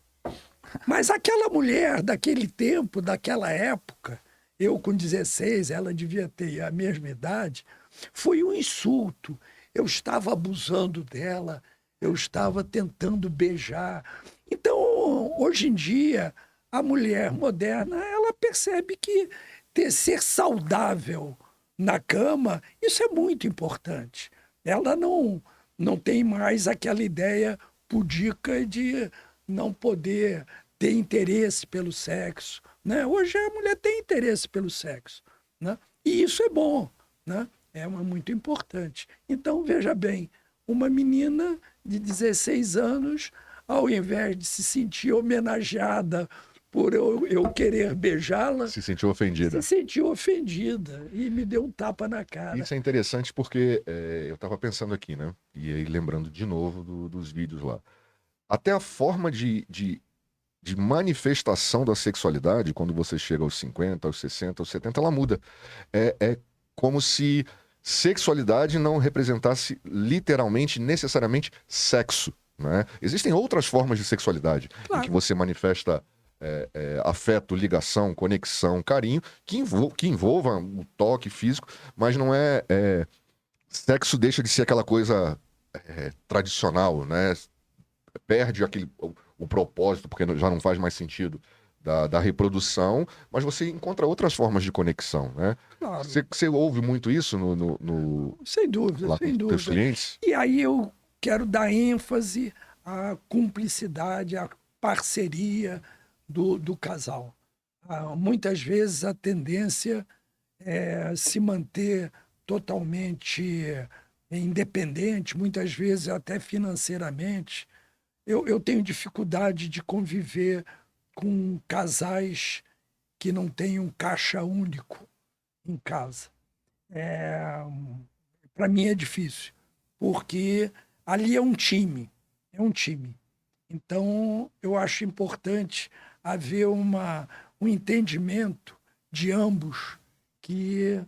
C: Mas aquela mulher daquele tempo, daquela época, eu com 16, ela devia ter a mesma idade, foi um insulto. Eu estava abusando dela, eu estava tentando beijar. Então, hoje em dia, a mulher moderna, ela percebe que ser saudável na cama, isso é muito importante. Ela não tem mais aquela ideia pudica de não poder ter interesse pelo sexo, né? Hoje a mulher tem interesse pelo sexo, né? E isso é bom, né? É muito importante. Então, veja bem, uma menina de 16 anos, ao invés de se sentir homenageada por eu querer beijá-la,
B: Se sentiu ofendida.
C: se sentiu ofendida e me deu um tapa na cara.
B: Isso é interessante porque eu estava pensando aqui, né? E aí lembrando de novo dos vídeos lá. Até a forma de manifestação da sexualidade, quando você chega aos 50, aos 60, aos 70, ela muda. É como se sexualidade não representasse literalmente, necessariamente, sexo, né? Existem outras formas de sexualidade, em que você manifesta afeto, ligação, conexão, carinho, que envolva o toque físico, mas não sexo deixa de ser aquela coisa tradicional, né? Perde o propósito, porque já não faz mais sentido da reprodução, mas você encontra outras formas de conexão, né?
C: Claro.
B: Você ouve muito isso
C: Sem dúvida,
B: lá
C: sem
B: com teus
C: dúvida.
B: clientes?
C: E aí eu quero dar ênfase à cumplicidade, à parceria do casal. Muitas vezes a tendência é se manter totalmente independente, muitas vezes até financeiramente. Eu tenho dificuldade de conviver com casais que não têm um caixa único em casa. Para mim é difícil, porque ali é um time, é um time. Então, eu acho importante haver um entendimento de ambos, que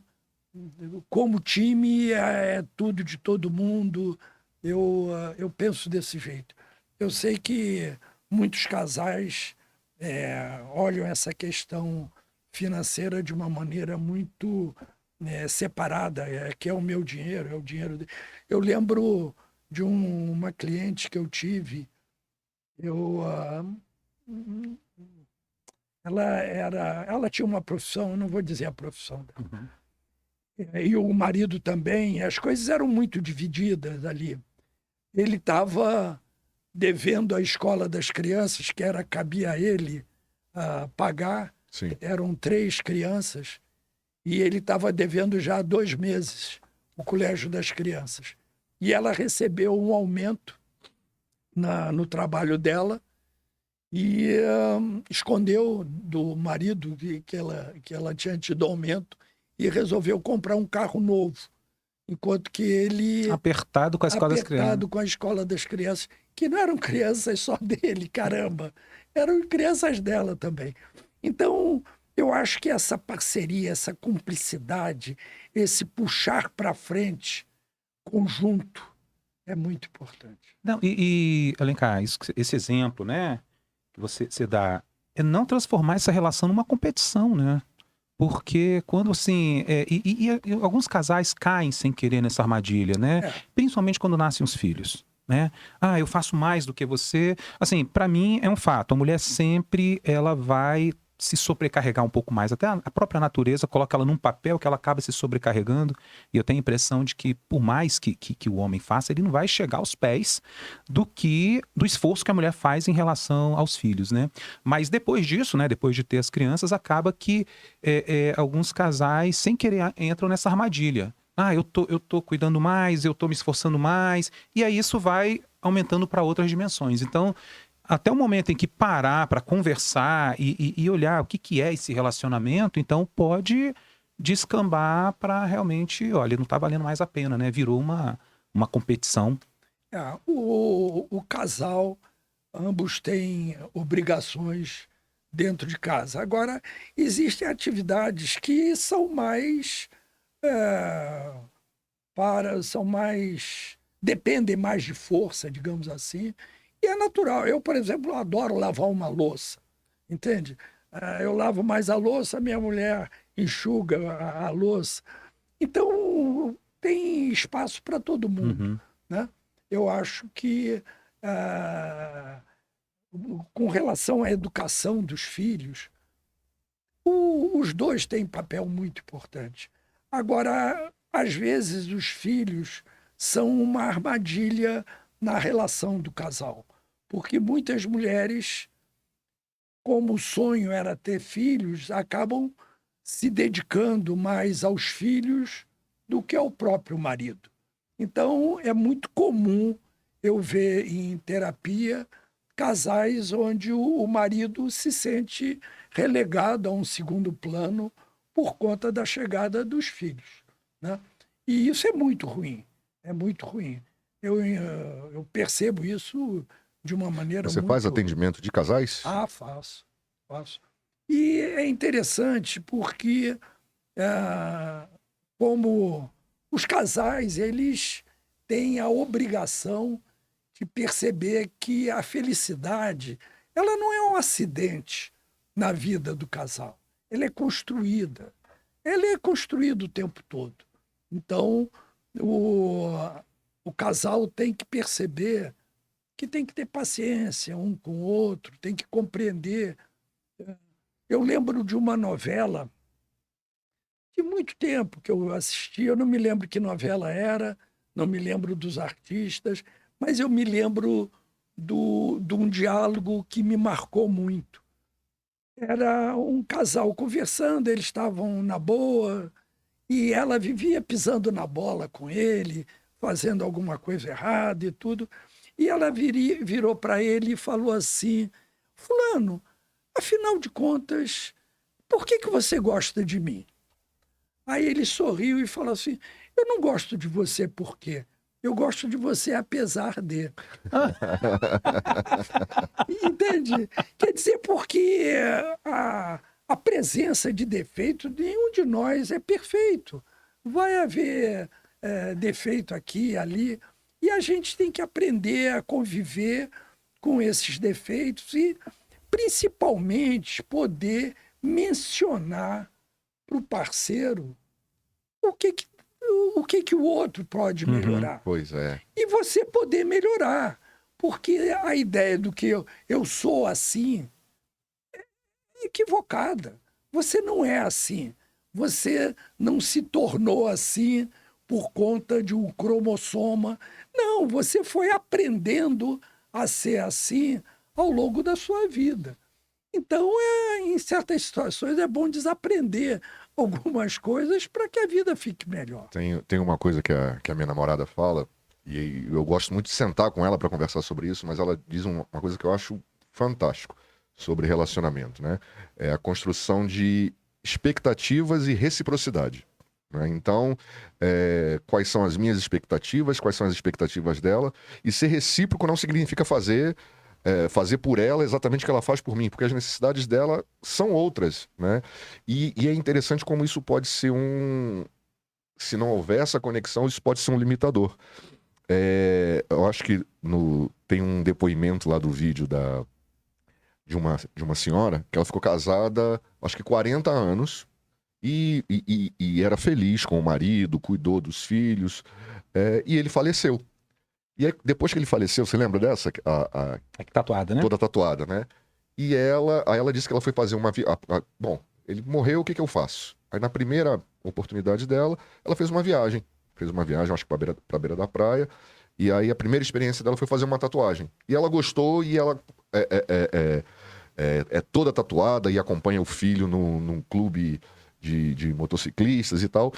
C: como time é tudo de todo mundo. Eu penso desse jeito. Eu sei que muitos casais olham essa questão financeira de uma maneira muito separada, que é o meu dinheiro, é o dinheiro dele. Eu lembro de uma cliente que eu tive, eu Ela tinha uma profissão, eu não vou dizer a profissão dela.
A: Uhum.
C: E o marido também, as coisas eram muito divididas ali. Ele estava devendo a escola das crianças, cabia a ele pagar.
B: Sim.
C: Eram 3 crianças, e ele estava devendo já há 2 meses o colégio das crianças. E ela recebeu um aumento no trabalho dela e escondeu do marido que ela tinha tido aumento e resolveu comprar um carro novo. Enquanto que ele...
A: Apertado com a escola das crianças.
C: Apertado com a escola das crianças, que não eram crianças só dele, caramba. Eram crianças dela também. Então, eu acho que essa parceria, essa cumplicidade, esse puxar para frente conjunto é muito importante.
A: Não, Alencar, esse exemplo, né, que você dá, é não transformar essa relação numa competição, né? Porque quando assim. E alguns casais caem sem querer nessa armadilha, né? Principalmente quando nascem os filhos. Né? Ah, eu faço mais do que você. Assim, para mim é um fato. A mulher sempre ela vai se sobrecarregar um pouco mais. Até a própria natureza coloca ela num papel que ela acaba se sobrecarregando. E eu tenho a impressão de que, por mais que o homem faça, ele não vai chegar aos pés do esforço que a mulher faz em relação aos filhos, né? Mas depois disso, né? Depois de ter as crianças, acaba que alguns casais, sem querer, entram nessa armadilha. Ah, eu tô cuidando mais, eu tô me esforçando mais. E aí isso vai aumentando para outras dimensões. Então, até o momento em que parar para conversar e olhar o que é esse relacionamento, então pode descambar para realmente, olha, não está valendo mais a pena, né? Virou uma competição.
C: O casal, ambos têm obrigações dentro de casa. Agora, existem atividades que são mais... dependem mais de força, digamos assim, e é natural. Eu, por exemplo, adoro lavar uma louça, entende? Eu lavo mais a louça, minha mulher enxuga a louça. Então, tem espaço para todo mundo. Né? Eu acho que, com relação à educação dos filhos, os dois têm papel muito importante. Agora, às vezes, os filhos são uma armadilha na relação do casal, porque muitas mulheres, como o sonho era ter filhos, acabam se dedicando mais aos filhos do que ao próprio marido. Então, é muito comum eu ver em terapia casais onde o marido se sente relegado a um segundo plano por conta da chegada dos filhos. Né? E isso é muito ruim, é muito ruim. Eu percebo isso de uma maneira
B: Você faz atendimento de casais?
C: Faço. E é interessante porque, como os casais, eles têm a obrigação de perceber que a felicidade, ela não é um acidente na vida do casal. Ela é construída. Ela é construída o tempo todo. Então, o casal tem que perceber que tem que ter paciência um com o outro, tem que compreender. Eu lembro de uma novela de muito tempo que eu assisti, eu não me lembro que novela era, não me lembro dos artistas, mas eu me lembro de um diálogo que me marcou muito. Era um casal conversando, eles estavam na boa, e ela vivia pisando na bola com ele, fazendo alguma coisa errada e tudo. E ela virou para ele e falou assim: fulano, afinal de contas, por que você gosta de mim? Aí ele sorriu e falou assim: eu não gosto de você por quê? Eu gosto de você apesar de. Entende? Quer dizer, porque a presença de defeito, nenhum de nós é perfeito. Vai haver defeito aqui e ali, e a gente tem que aprender a conviver com esses defeitos e, principalmente, poder mencionar para o parceiro o que o outro pode melhorar.
B: Pois é.
C: E você poder melhorar. Porque a ideia do que eu sou assim, equivocada. Você não é assim. Você não se tornou assim por conta de um cromossoma. Não, você foi aprendendo a ser assim ao longo da sua vida. Então, em certas situações, é bom desaprender algumas coisas para que a vida fique melhor.
B: Tem uma coisa que a minha namorada fala, e eu gosto muito de sentar com ela para conversar sobre isso, mas ela diz uma coisa que eu acho fantástico sobre relacionamento, né? É a construção de expectativas e reciprocidade, né? Então, quais são as minhas expectativas, quais são as expectativas dela, e ser recíproco não significa fazer por ela exatamente o que ela faz por mim, porque as necessidades dela são outras, né? E é interessante como isso pode ser se não houver essa conexão, isso pode ser um limitador. Eu acho que tem um depoimento lá do vídeo de uma senhora que ela ficou casada, acho que 40 anos, e era feliz com o marido, cuidou dos filhos, e ele faleceu. E aí, depois que ele faleceu, você lembra dessa?
A: Tatuada, né?
B: Toda tatuada, né? E aí ela disse que ela foi fazer uma viagem. Bom, ele morreu, o que eu faço? Aí na primeira oportunidade dela, ela fez uma viagem. Fez uma viagem, acho que pra beira da praia. E aí a primeira experiência dela foi fazer uma tatuagem. E ela gostou e ela é toda tatuada e acompanha o filho num clube de motociclistas e tal.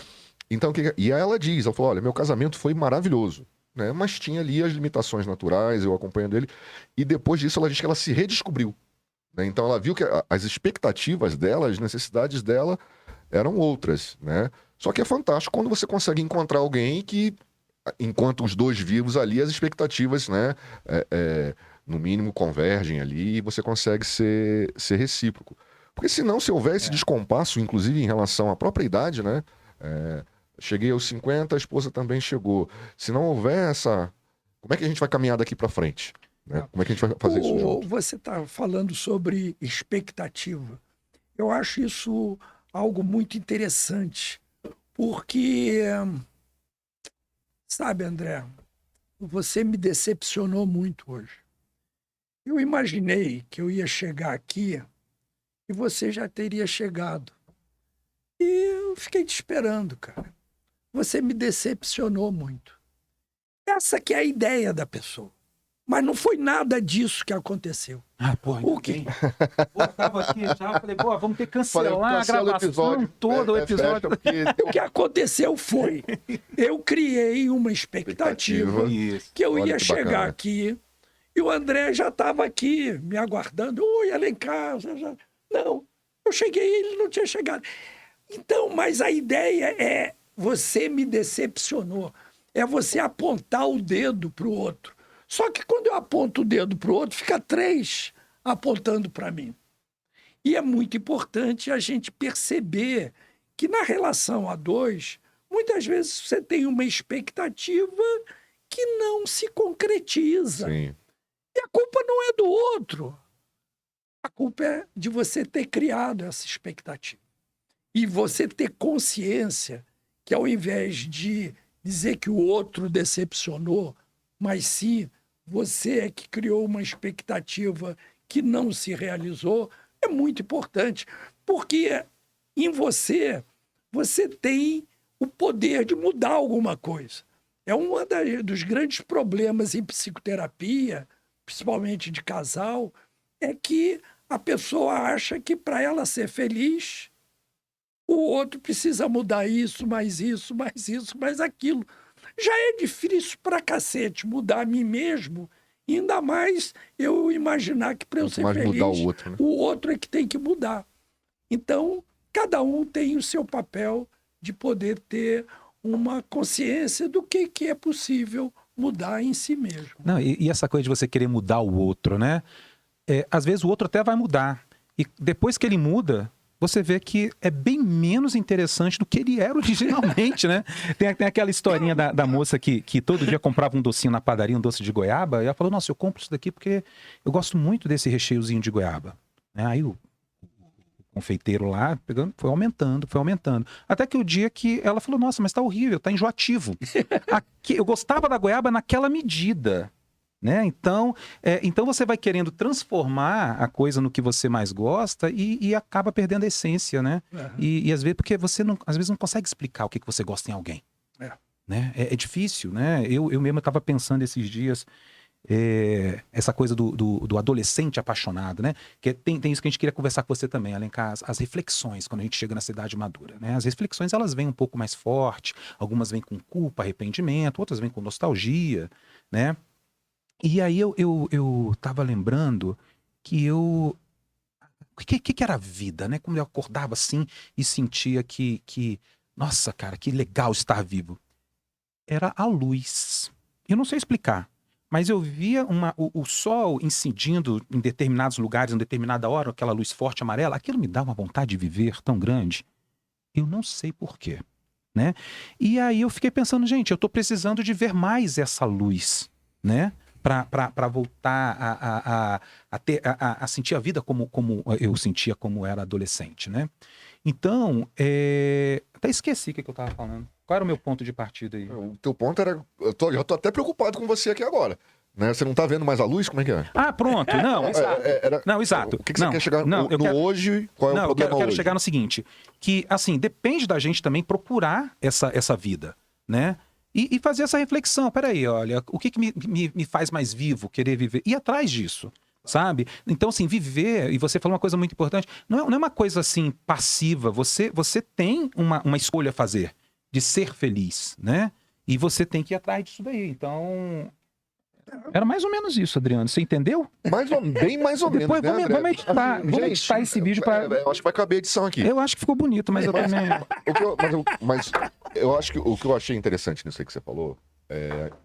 B: Então, e aí ela diz, ela falou, olha, meu casamento foi maravilhoso, né? Mas tinha ali as limitações naturais, eu acompanhando ele. E depois disso ela diz que ela se redescobriu, né? Então ela viu que as expectativas dela, as necessidades dela eram outras, né? Só que é fantástico quando você consegue encontrar alguém que, enquanto os dois vivos ali, as expectativas, né, no mínimo convergem ali e você consegue ser recíproco. Porque senão, se houver esse descompasso, inclusive em relação à própria idade, né? Cheguei aos 50, a esposa também chegou. Se não houver essa... Como é que a gente vai caminhar daqui para frente? Né? Como é que a gente vai fazer isso junto?
C: Você está falando sobre expectativa. Eu acho isso algo muito interessante, porque, sabe, André, você me decepcionou muito hoje. Eu imaginei que eu ia chegar aqui e você já teria chegado. E eu fiquei te esperando, cara. Você me decepcionou muito. Essa que é a ideia da pessoa. Mas não foi nada disso que aconteceu.
A: O quê? Eu tava aqui já, falei, vamos ter que cancelar a gravação toda, o episódio.
C: O que aconteceu foi, eu criei uma expectativa que eu ia chegar aqui e o André já estava aqui me aguardando. Oi, Alencar. Não, eu cheguei e ele não tinha chegado. Então, mas a ideia você me decepcionou. É você apontar o dedo para o outro. Só que quando eu aponto o dedo para o outro, fica 3 apontando para mim. E é muito importante a gente perceber que na relação a 2, muitas vezes você tem uma expectativa que não se concretiza.
B: Sim.
C: E a culpa não é do outro. A culpa é de você ter criado essa expectativa. E você ter consciência que ao invés de dizer que o outro decepcionou, mas sim você é que criou uma expectativa que não se realizou, é muito importante. Porque em você tem o poder de mudar alguma coisa. É um dos grandes problemas em psicoterapia, principalmente de casal, é que a pessoa acha que para ela ser feliz, o outro precisa mudar isso, mais aquilo. Já é difícil pra cacete mudar a mim mesmo, ainda mais eu imaginar que para eu ser feliz,
B: mudar o outro, né?
C: O outro é que tem que mudar. Então, cada um tem o seu papel de poder ter uma consciência do que é possível mudar em si mesmo.
A: Não, e essa coisa de você querer mudar o outro, né? Às vezes o outro até vai mudar. E depois que ele muda, você vê que é bem menos interessante do que ele era originalmente, né? Tem aquela historinha da moça que todo dia comprava um docinho na padaria, um doce de goiaba, e ela falou, nossa, eu compro isso daqui porque eu gosto muito desse recheiozinho de goiaba. Aí o confeiteiro lá, foi aumentando. Até que o dia que ela falou, nossa, mas tá horrível, tá enjoativo. Eu gostava da goiaba naquela medida, né? Então você vai querendo transformar a coisa no que você mais gosta e acaba perdendo a essência, né? E às vezes, porque você às vezes não consegue explicar o que você gosta em alguém. Né? É difícil, né? Eu mesmo estava pensando esses dias, essa coisa do adolescente apaixonado, né? Que tem isso que a gente queria conversar com você também, Alencar, as reflexões quando a gente chega na cidade madura, né? As reflexões, elas vêm um pouco mais forte, algumas vêm com culpa, arrependimento, outras vêm com nostalgia, né? E aí eu tava lembrando que o que era a vida, né? Como eu acordava assim e sentia que nossa, cara, que legal estar vivo. Era a luz. Eu não sei explicar, mas eu via o sol incidindo em determinados lugares, em determinada hora, aquela luz forte amarela, aquilo me dá uma vontade de viver tão grande. Eu não sei por quê, né? E aí eu fiquei pensando, gente, eu tô precisando de ver mais essa luz, né? Para voltar a sentir a vida como eu sentia como era adolescente, né? Então, até esqueci o que eu estava falando. Qual era o meu ponto de partida aí?
B: O teu ponto era. Já tô até preocupado com você aqui agora. Né? Você não tá vendo mais a luz? Como é que é?
A: Ah, pronto. Não, exato. Não, exato.
B: O que você quer chegar hoje? Qual é o problema
A: eu quero
B: hoje?
A: chegar no seguinte, que, assim, depende da gente também procurar essa vida, né? E fazer essa reflexão. Peraí, olha, o que me faz mais vivo, querer viver? Ir atrás disso, sabe? Então, assim, viver, e você falou uma coisa muito importante, não é uma coisa, assim, passiva. Você tem uma escolha a fazer de ser feliz, né? E você tem que ir atrás disso daí. Então, era mais ou menos isso, Adriano. Você entendeu?
B: Bem mais ou menos.
A: Depois
B: né, André?
A: vamos editar esse vídeo para.
B: Eu acho que vai caber a edição aqui.
A: Eu acho que ficou bonito, mas eu também.
B: Mas eu acho que o que eu achei interessante nisso aí que você falou,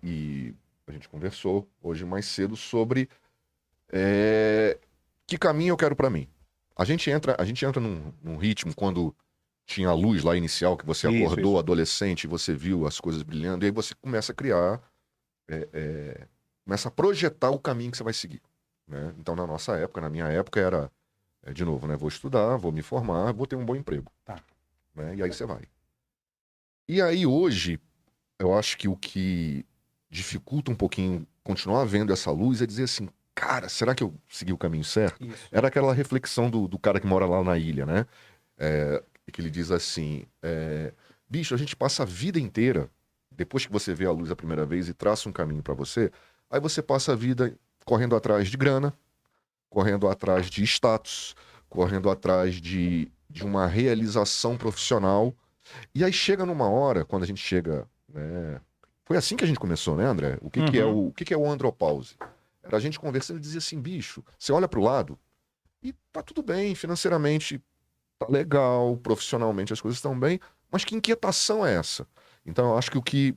B: e a gente conversou hoje mais cedo sobre que caminho eu quero pra mim. A gente entra num ritmo quando tinha a luz lá inicial, que você acordou adolescente, você viu as coisas brilhando, e aí você começa a criar, começa a projetar o caminho que você vai seguir. Né? Então, na minha época era, de novo, né? Vou estudar, vou me formar, vou ter um bom emprego.
A: Tá.
B: Né? E aí você vai. E aí hoje, eu acho que o que dificulta um pouquinho continuar vendo essa luz é dizer assim, cara, será que eu segui o caminho certo?
A: Isso.
B: Era aquela reflexão do cara que mora lá na ilha, né? Que ele diz assim, bicho, a gente passa a vida inteira, depois que você vê a luz a primeira vez e traça um caminho pra você, aí você passa a vida correndo atrás de grana, correndo atrás de status, correndo atrás de uma realização profissional. E aí chega numa hora, quando a gente chega, né? Foi assim que a gente começou, né, André? O que é o andropause? Era a gente conversando e dizia assim, bicho, você olha pro lado e tá tudo bem, financeiramente tá legal, profissionalmente as coisas estão bem, mas que inquietação é essa? Então eu acho que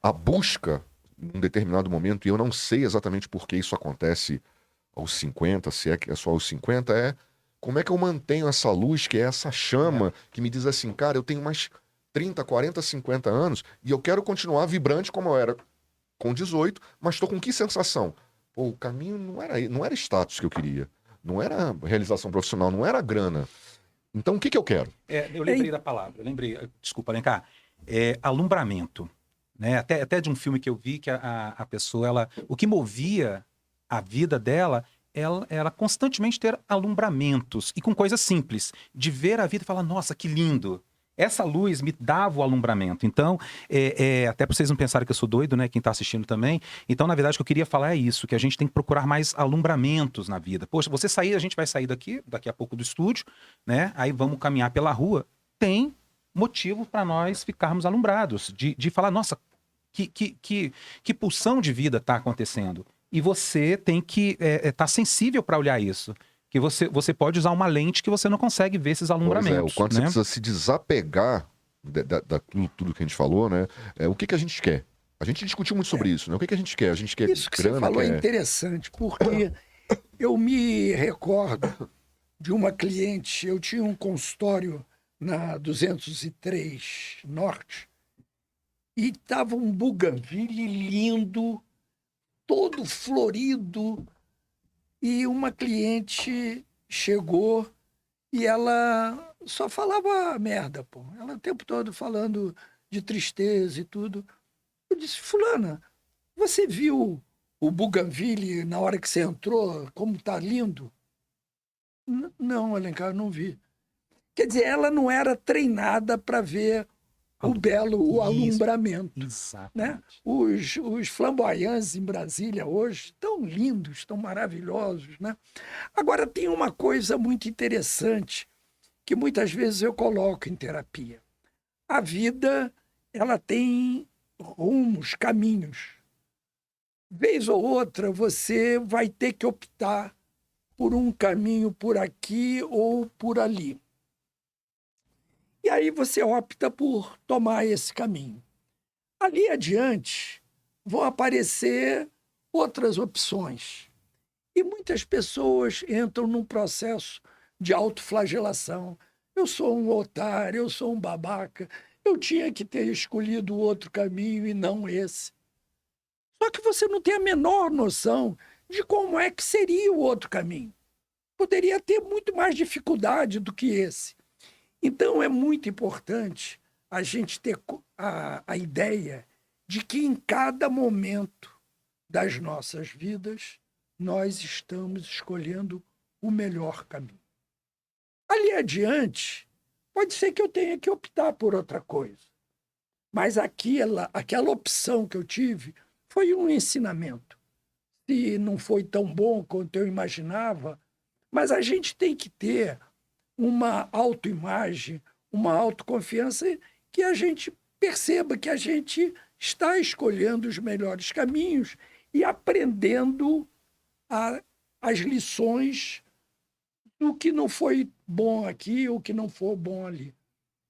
B: a busca, num determinado momento, e eu não sei exatamente por que isso acontece aos 50, se é que é só aos 50, como é que eu mantenho essa luz, que é essa chama, que me diz assim, cara, eu tenho mais 30, 40, 50 anos e eu quero continuar vibrante como eu era com 18, mas tô com que sensação? Pô, o caminho não era status que eu queria, não era realização profissional, não era grana. Então, o que eu quero?
A: Eu lembrei da palavra, desculpa, Alencar, alumbramento. Né? Até de um filme que eu vi que a pessoa, o que movia a vida dela, ela constantemente ter alumbramentos, e com coisas simples, de ver a vida e falar, nossa, que lindo. Essa luz me dava o alumbramento. Então, até para vocês não pensarem que eu sou doido, né? Quem está assistindo também. Então, na verdade, o que eu queria falar é isso, que a gente tem que procurar mais alumbramentos na vida. Poxa, a gente vai sair daqui a pouco do estúdio, né? Aí vamos caminhar pela rua. Tem motivo para nós ficarmos alumbrados, de falar, nossa, que pulsão de vida está acontecendo. E você tem que estar sensível para olhar isso. Que você pode usar uma lente que você não consegue ver esses alumbramentos.
B: O quanto
A: né?
B: você precisa se desapegar tudo que a gente falou, né? O que a gente quer? A gente discutiu muito sobre isso, né? O que a gente quer? A gente quer
C: isso que grana, você falou é interessante, porque eu me recordo de uma cliente, eu tinha um consultório na 203 Norte, e estava um buganvília lindo, todo florido, e uma cliente chegou e ela só falava merda, pô. Ela o tempo todo falando de tristeza e tudo. Eu disse, fulana, você viu o Bougainville, na hora que você entrou, como tá lindo? Não, Alencar, eu não vi. Quer dizer, ela não era treinada para ver o alumbramento. Né? Os flamboyantes em Brasília hoje estão lindos, estão maravilhosos. Né? Agora, tem uma coisa muito interessante que muitas vezes eu coloco em terapia. A vida, ela tem rumos, caminhos. Vez ou outra, você vai ter que optar por um caminho por aqui ou por ali. E aí você opta por tomar esse caminho. Ali adiante vão aparecer outras opções. E muitas pessoas entram num processo de autoflagelação. Eu sou um otário, eu sou um babaca, eu tinha que ter escolhido outro caminho e não esse. Só que você não tem a menor noção de como é que seria o outro caminho. Poderia ter muito mais dificuldade do que esse. Então, é muito importante a gente ter a ideia de que em cada momento das nossas vidas, nós estamos escolhendo o melhor caminho. Ali adiante, pode ser que eu tenha que optar por outra coisa. Mas aquela opção que eu tive foi um ensinamento. Se não foi tão bom quanto eu imaginava, mas a gente tem que ter uma autoimagem, uma autoconfiança que a gente perceba que a gente está escolhendo os melhores caminhos e aprendendo as lições do que não foi bom aqui ou que não for bom ali.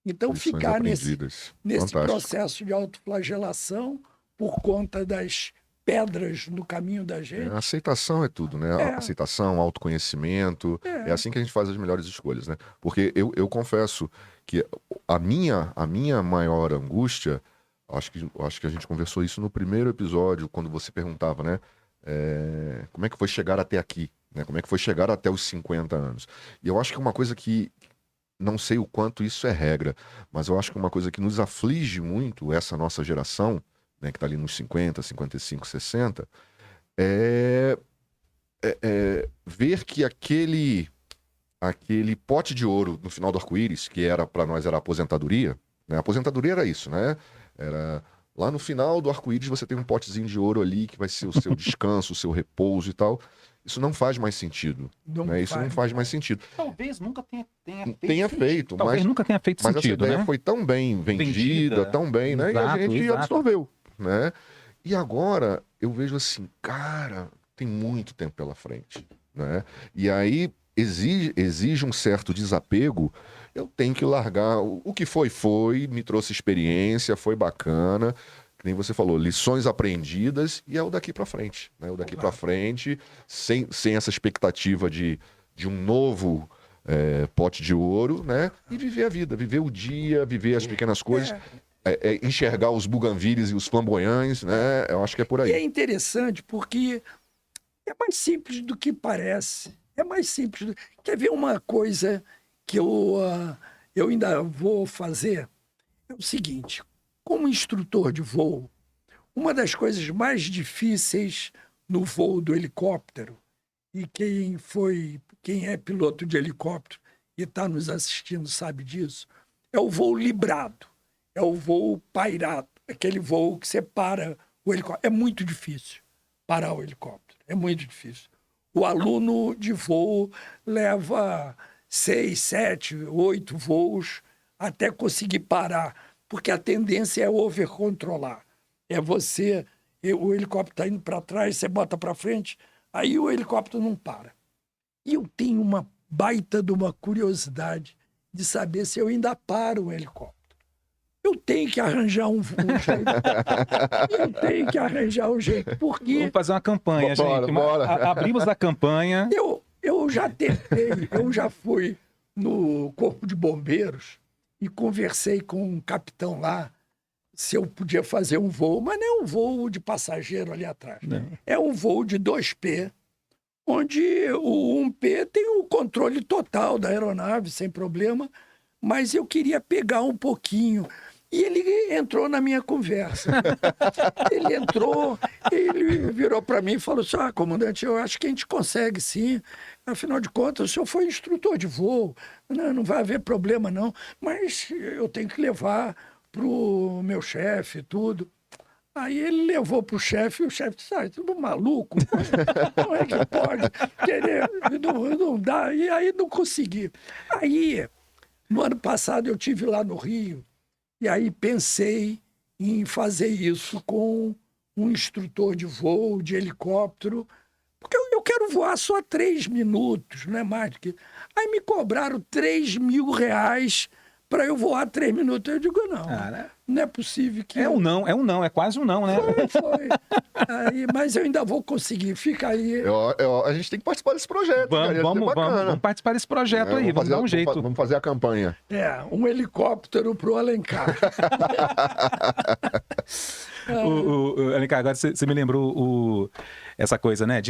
C: Então,
B: Lições
C: ficar nesse
B: Fantástico.
C: processo de autoflagelação por conta das pedras no caminho da gente.
B: A aceitação é tudo, né? Aceitação, autoconhecimento. É assim que a gente faz as melhores escolhas, né? Porque eu confesso que a minha maior angústia, acho que a gente conversou isso no primeiro episódio, quando você perguntava, né? Como é que foi chegar até aqui? Né? Como é que foi chegar até os 50 anos? E eu acho que uma coisa que, não sei o quanto isso é regra, mas eu acho que uma coisa que nos aflige muito, essa nossa geração, né, que está ali nos 50, 55, 60, é ver que aquele pote de ouro no final do arco-íris, que para nós era a aposentadoria, né? A aposentadoria era isso, né? Era lá no final do arco-íris você tem um potezinho de ouro ali que vai ser o seu descanso, o seu repouso e tal. Isso não faz mais sentido. Né? Isso não faz mais sentido.
A: Talvez nunca
B: tenha feito.
A: Talvez nunca tenha feito sentido,
B: mas essa ideia foi tão bem vendida, tão bem, né?
A: Exato,
B: e a gente
A: exato.
B: absorveu, né? E agora eu vejo assim, cara, tem muito tempo pela frente, né? E aí exige um certo desapego. Eu tenho que largar o que foi, me trouxe experiência, foi bacana. Que nem você falou, lições aprendidas, e é o daqui para frente, né? O daqui para frente, sem essa expectativa de um novo pote de ouro, né? E viver a vida, viver o dia, viver as pequenas coisas, enxergar os buganvilles e os flamboyants, né? Eu acho que é por aí.
C: E é interessante porque é mais simples do que parece. É mais simples. Quer ver uma coisa que eu ainda vou fazer? É o seguinte, como instrutor de voo, uma das coisas mais difíceis no voo do helicóptero, e quem é piloto de helicóptero e está nos assistindo sabe disso, é o voo librado, é o voo pairado, aquele voo que você para o helicóptero. É muito difícil parar o helicóptero, é muito difícil. O aluno de voo leva 6, 7, 8 voos até conseguir parar, porque a tendência é overcontrolar. É o helicóptero está indo para trás, você bota para frente, aí o helicóptero não para. E eu tenho uma baita de uma curiosidade de saber se eu ainda paro o helicóptero. Eu tenho que arranjar um jeito. Eu tenho que arranjar um jeito, porque...
A: Vamos fazer uma campanha, gente.
B: Bora.
A: Abrimos a campanha.
C: Eu já tentei, eu já fui no Corpo de Bombeiros e conversei com um capitão lá se eu podia fazer um voo, mas não é um voo de passageiro ali atrás.
A: Não.
C: É um voo de 2P, onde o 1P tem o controle total da aeronave, sem problema, mas eu queria pegar um pouquinho. E ele entrou na minha conversa. Ele entrou, ele virou para mim e falou assim, comandante, eu acho que a gente consegue sim. Afinal de contas, o senhor foi instrutor de voo, não vai haver problema não, mas eu tenho que levar para o meu chefe e tudo. Aí ele levou para o chefe e o chefe disse, tudo maluco, como é que pode querer, não dá, e aí não consegui. Aí, no ano passado eu estive lá no Rio, e aí pensei em fazer isso com um instrutor de voo, de helicóptero, porque eu quero voar só 3 minutos, não é mais do que... Aí me cobraram R$3.000 para eu voar 3 minutos. Eu digo, não é possível que...
A: É um não, é quase um não, né?
C: Foi. Aí, mas eu ainda vou conseguir, fica aí.
B: A gente tem que participar desse projeto.
A: Vamos participar desse projeto aí, vamos dar um jeito.
B: Vamos fazer a campanha.
C: Um helicóptero pro Alencar.
A: Alencar, agora você me lembrou essa coisa, né?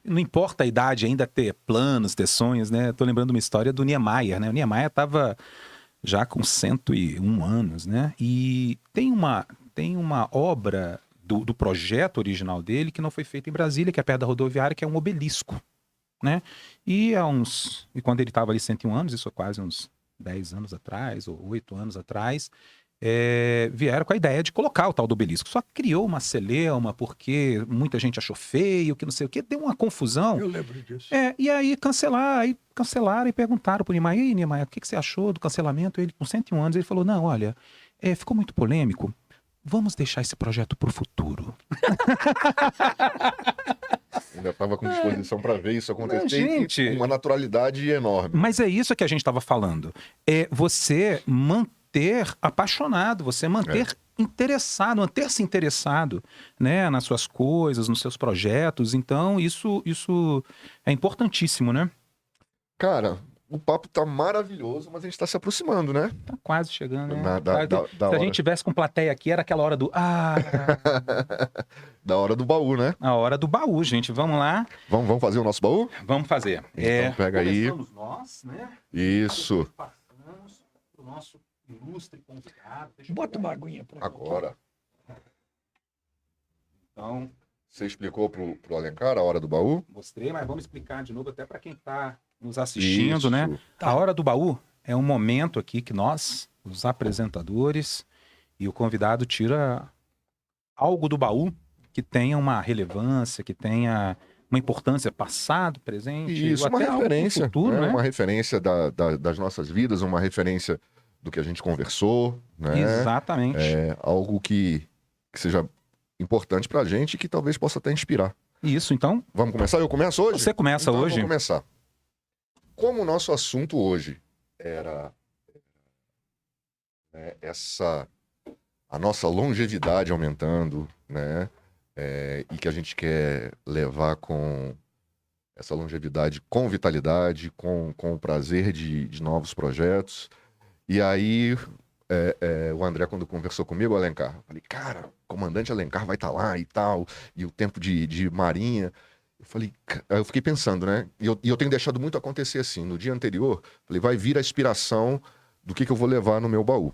A: Não importa a idade, ainda ter planos, ter sonhos, né? Tô lembrando uma história do Niemeyer, né? O Niemeyer estava já com 101 anos, né? E tem uma obra do projeto original dele que não foi feita em Brasília, que é perto da rodoviária, que é um obelisco, né? E quando ele estava ali 101 anos, isso é quase uns 10 anos atrás, ou 8 anos atrás, vieram com a ideia de colocar o tal do obelisco. Só criou uma celeuma, porque muita gente achou feio, que não sei o quê, deu uma confusão.
C: Eu lembro disso.
A: E aí cancelaram e perguntaram para o Niemeyer, e aí, Niemeyer, o que você achou do cancelamento? Ele, com 101 anos, ele falou, não, olha, ficou muito polêmico, vamos deixar esse projeto para o futuro.
B: Ainda estava com disposição para ver isso acontecer,
A: gente,
B: com uma naturalidade enorme.
A: Mas é isso que a gente estava falando. É você manter apaixonado, você manter interessado, manter-se interessado, né, nas suas coisas, nos seus projetos. Então, isso é importantíssimo, né?
B: Cara, o papo tá maravilhoso, mas a gente tá se aproximando, né?
A: Tá quase chegando, né?
B: Se
A: a gente tivesse com plateia aqui, era aquela hora do...
B: Da hora do baú, né?
A: A hora do baú, gente. Vamos lá.
B: Vamos fazer o nosso baú?
A: Vamos fazer.
B: Então pega aí.
A: Nós, né?
B: Isso.
A: Passamos pro nosso ilustre convidado.
C: Bota uma aguinha pra
B: agora.
A: Então...
B: Você explicou pro Alencar a hora do baú?
A: Mostrei, mas vamos explicar de novo até para quem está nos assistindo,
B: Isso.
A: né? A hora do baú é um momento aqui que nós, os apresentadores e o convidado, tira algo do baú que tenha uma relevância, que tenha uma importância passado, presente,
B: Isso,
A: ou
B: uma
A: até
B: referência,
A: algo futuro, né?
B: Uma referência das nossas vidas, uma referência do que a gente conversou, né?
A: Exatamente.
B: Algo que seja importante pra gente e que talvez possa até inspirar.
A: Isso, então...
B: Vamos começar? Eu começo hoje?
A: Você começa
B: então,
A: hoje.
B: Vamos começar. Como o nosso assunto hoje era a nossa longevidade aumentando, né? E que a gente quer levar com essa longevidade com vitalidade, com o prazer de novos projetos. E aí, o André, quando conversou comigo, Alencar, eu falei, cara, o comandante Alencar vai estar lá e tal, e o tempo de marinha. Eu fiquei pensando, né? E eu tenho deixado muito acontecer assim. No dia anterior, falei, vai vir a inspiração do que eu vou levar no meu baú.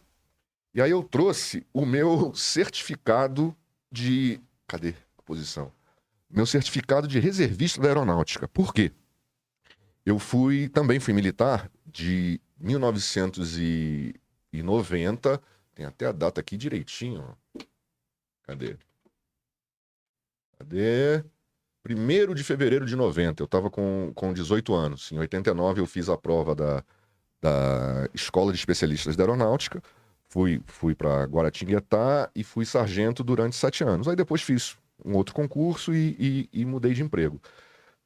B: E aí eu trouxe o meu certificado de... Cadê a posição? Meu certificado de reservista da aeronáutica. Por quê? Eu também fui militar de 1990. Tem até a data aqui direitinho. Ó. Cadê? 1º de fevereiro de 90. Eu estava com 18 anos. Em 89 eu fiz a prova da Escola de Especialistas da Aeronáutica. Fui para Guaratinguetá e fui sargento durante 7 anos. Aí depois fiz um outro concurso e mudei de emprego.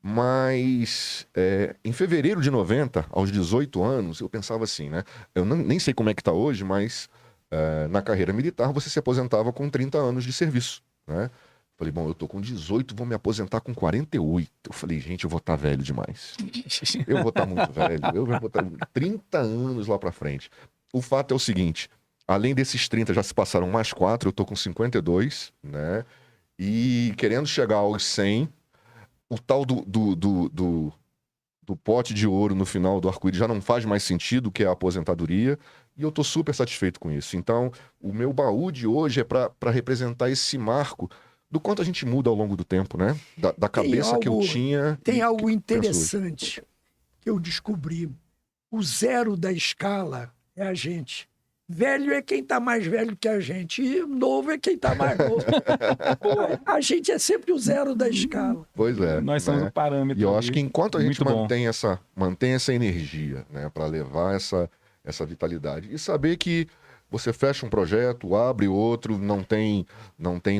B: Mas em fevereiro de 90, aos 18 anos, eu pensava assim, né? Eu nem sei como é que está hoje, mas na carreira militar você se aposentava com 30 anos de serviço, né? Falei, bom, eu tô com 18, vou me aposentar com 48. Eu falei, gente, eu vou estar velho demais. Eu vou estar muito velho. Eu vou estar 30 anos lá pra frente. O fato é o seguinte, além desses 30, já se passaram mais 4, eu tô com 52, né? E querendo chegar aos 100, o tal do pote de ouro no final do arco-íris já não faz mais sentido, que é a aposentadoria. E eu estou super satisfeito com isso. Então, o meu baú de hoje é para representar esse marco do quanto a gente muda ao longo do tempo, né? Da cabeça que eu tinha.
C: Tem algo
B: que
C: interessante que eu descobri. O zero da escala é a gente. Velho é quem está mais velho que a gente. E novo é quem está mais novo. A gente é sempre o zero da escala.
B: Pois é.
A: Nós somos o parâmetro.
B: E eu acho que enquanto a gente
A: Muito bom.
B: mantém essa energia, né, para levar essa vitalidade e saber que você fecha um projeto, abre outro, não tem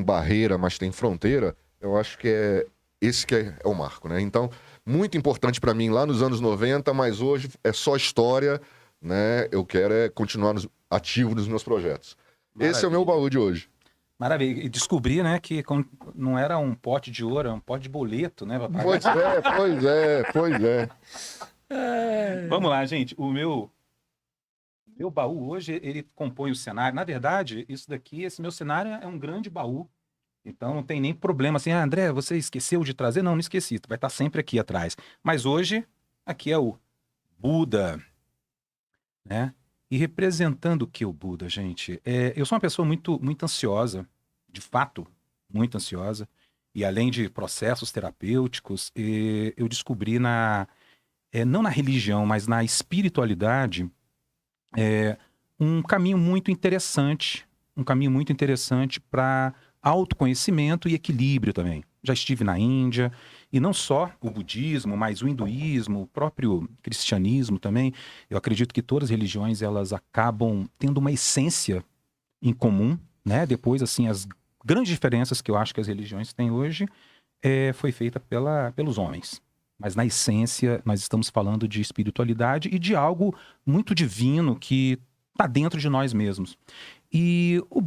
B: barreira, mas tem fronteira, eu acho que esse que é o marco, né? Então, muito importante para mim lá nos anos 90, mas hoje é só história, né? Eu quero continuar ativo nos meus projetos.
A: Maravilha.
B: Esse é o meu baú de hoje.
A: Maravilha. E descobri, né, que não era um pote de ouro, era um pote de boleto, né?
B: Pois é.
A: Vamos lá, gente. O meu baú hoje, ele compõe o cenário. Na verdade, esse meu cenário é um grande baú. Então não tem nem problema assim, André, você esqueceu de trazer? Não esqueci, vai estar sempre aqui atrás. Mas hoje, aqui é o Buda, né? E representando o que o Buda, gente? Eu sou uma pessoa muito, muito ansiosa, de fato, muito ansiosa. E além de processos terapêuticos, eu descobri não na religião, mas na espiritualidade, um caminho muito interessante para autoconhecimento e equilíbrio também. Já estive na Índia, e não só o budismo, mas o hinduísmo, o próprio cristianismo também. Eu acredito que todas as religiões, elas acabam tendo uma essência em comum, né? Depois, assim, as grandes diferenças que eu acho que as religiões têm hoje foi feita pelos homens. Mas na essência, nós estamos falando de espiritualidade e de algo muito divino que está dentro de nós mesmos. E o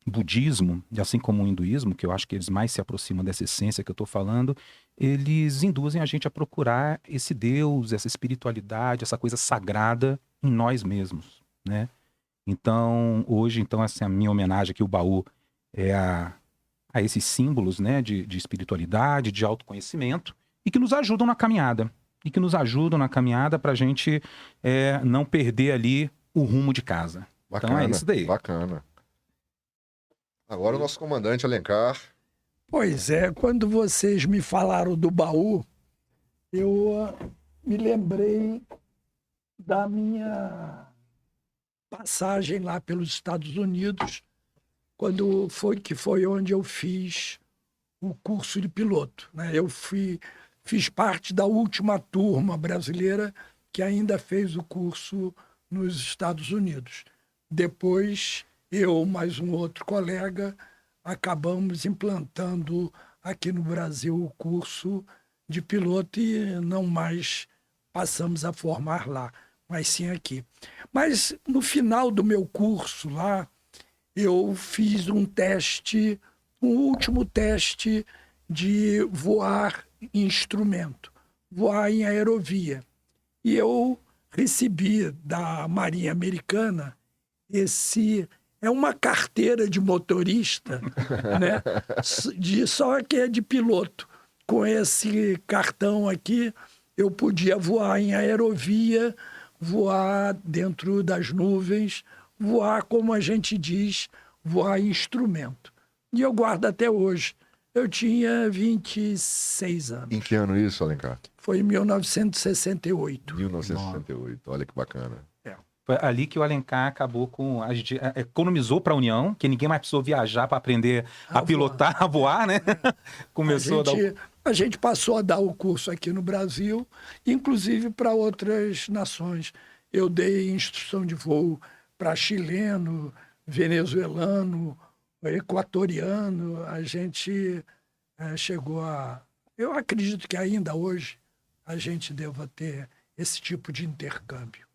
A: budismo, assim como o hinduísmo, que eu acho que eles mais se aproximam dessa essência que eu estou falando, eles induzem a gente a procurar esse Deus, essa espiritualidade, essa coisa sagrada em nós mesmos, né? Então, hoje, essa é a minha homenagem aqui, o baú, a esses símbolos, né, de espiritualidade, de autoconhecimento, e que nos ajudam na caminhada. Para a gente não perder ali o rumo de casa.
B: Bacana,
A: então é isso daí.
B: Bacana. Agora o nosso comandante Alencar.
C: Pois é, quando vocês me falaram do baú, eu me lembrei da minha passagem lá pelos Estados Unidos, que foi onde eu fiz o curso de piloto, né? Eu fiz parte da última turma brasileira que ainda fez o curso nos Estados Unidos. Depois, eu mais um outro colega acabamos implantando aqui no Brasil o curso de piloto e não mais passamos a formar lá, mas sim aqui. Mas no final do meu curso lá, eu fiz um último teste de voar em instrumento, voar em aerovia. E eu recebi da Marinha Americana é uma carteira de motorista, né? Só que é de piloto. Com esse cartão aqui, eu podia voar em aerovia, voar dentro das nuvens, voar, como a gente diz, voar em instrumento. E eu guardo até hoje. Eu tinha 26 anos.
B: Em que ano isso, Alencar?
C: Foi em 1968.
B: 1968, olha que bacana.
A: Foi ali que o Alencar acabou com... A gente economizou para a União, que ninguém mais precisou viajar para aprender a pilotar, a voar, né? Começou
C: a gente passou a dar o curso aqui no Brasil, inclusive para outras nações. Eu dei instrução de voo para chileno, venezuelano, equatoriano. A gente chegou a... Eu acredito que ainda hoje a gente deva ter esse tipo de intercâmbio.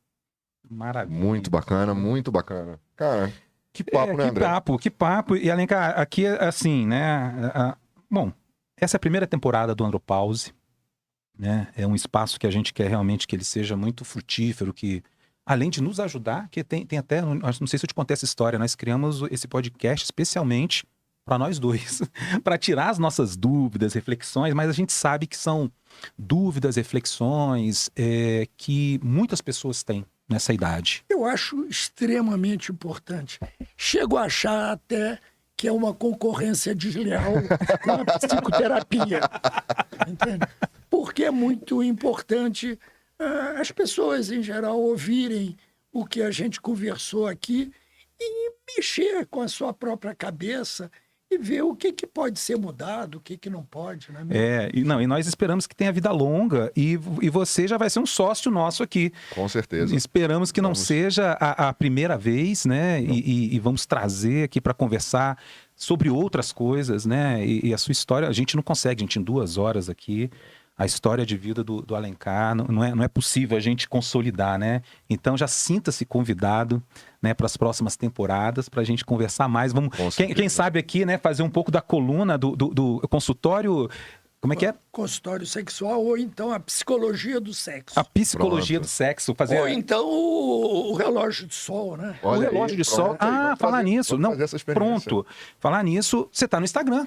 A: Maravilha.
B: Muito bacana, muito bacana. Cara, que papo, né, André?
A: Que papo. E, Alencar, aqui, assim, né? Bom, essa é a primeira temporada do Andropause, né? É um espaço que a gente quer realmente que ele seja muito frutífero, que, além de nos ajudar, que tem até, não sei se eu te contei essa história, nós criamos esse podcast especialmente para nós dois, para tirar as nossas dúvidas, reflexões, mas a gente sabe que são dúvidas, reflexões que muitas pessoas têm, nessa idade?
C: Eu acho extremamente importante. Chego a achar até que é uma concorrência desleal com a psicoterapia. Entende? Porque é muito importante as pessoas, em geral, ouvirem o que a gente conversou aqui e mexer com a sua própria cabeça e ver o que pode ser mudado, o que não pode. Né?
A: E nós esperamos que tenha vida longa e você já vai ser um sócio nosso aqui.
B: Com certeza.
A: Esperamos que não seja a primeira vez, né? E vamos trazer aqui para conversar sobre outras coisas, né? E a sua história, a gente não consegue, em 2 horas aqui, a história de vida do Alencar, não é possível a gente consolidar, né? Então já sinta-se convidado, né, para as próximas temporadas, para a gente conversar mais. Vamos, quem sabe aqui, né, fazer um pouco da coluna do consultório. Como é que é?
C: Consultório sexual, ou então a psicologia do sexo.
A: A psicologia do sexo.
C: Ou então o relógio de sol, né?
A: O relógio de sol. Falar nisso. Não, pronto. Falar nisso, você está no Instagram.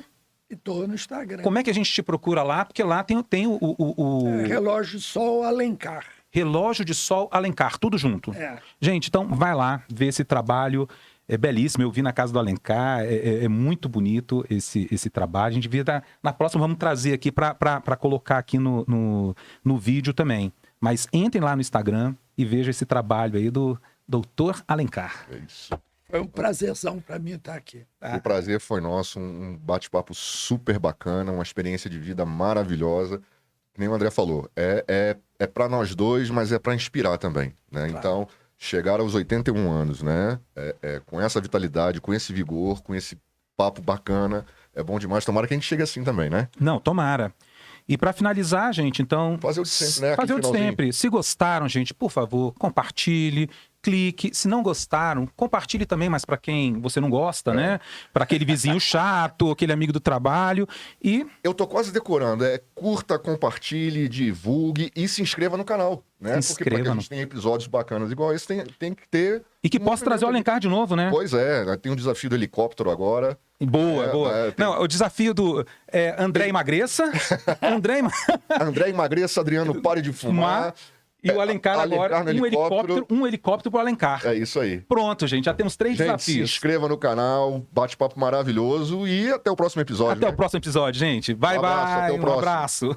C: Estou no Instagram.
A: Como é que a gente te procura lá? Porque lá tem o...
C: Relógio de Sol Alencar.
A: Relógio de Sol Alencar, tudo junto. Gente, então vai lá ver esse trabalho. É belíssimo, eu vi na casa do Alencar, é muito bonito esse trabalho. A gente devia na próxima vamos trazer aqui para colocar aqui no vídeo também. Mas entrem lá no Instagram e vejam esse trabalho aí do Dr. Alencar.
B: É isso.
C: Foi um prazerzão para mim estar aqui.
B: O prazer foi nosso, um bate-papo super bacana, uma experiência de vida maravilhosa. Que nem o André falou, é para nós dois, mas é para inspirar também, né? Claro. Então, chegar aos 81 anos, né? Com essa vitalidade, com esse vigor, com esse papo bacana, é bom demais. Tomara que a gente chegue assim também, né?
A: Não, tomara. E para finalizar, gente, então...
B: Fazer o de sempre, né?
A: Fazer o de sempre. Se gostaram, gente, por favor, compartilhe, clique. Se não gostaram, compartilhe também, mas para quem você não gosta, né? Para aquele vizinho chato, aquele amigo do trabalho. E...
B: Eu tô quase decorando. Curta, compartilhe, divulgue e se inscreva no canal, né? Porque para que a gente tenha episódios bacanas igual esse, tem que ter...
A: E que possa trazer o Alencar de novo, né?
B: Pois é, tem um desafio do helicóptero agora.
A: Boa. Não, o desafio do André emagreça.
B: André emagreça, Adriano pare de fumar.
A: E o Alencar agora, um helicóptero pro Alencar.
B: É isso aí.
A: Pronto, gente, já temos 3 desafios.
B: Se inscreva no canal, bate-papo maravilhoso e até o próximo episódio.
A: Até o próximo episódio, gente. Bye, bye. Um abraço.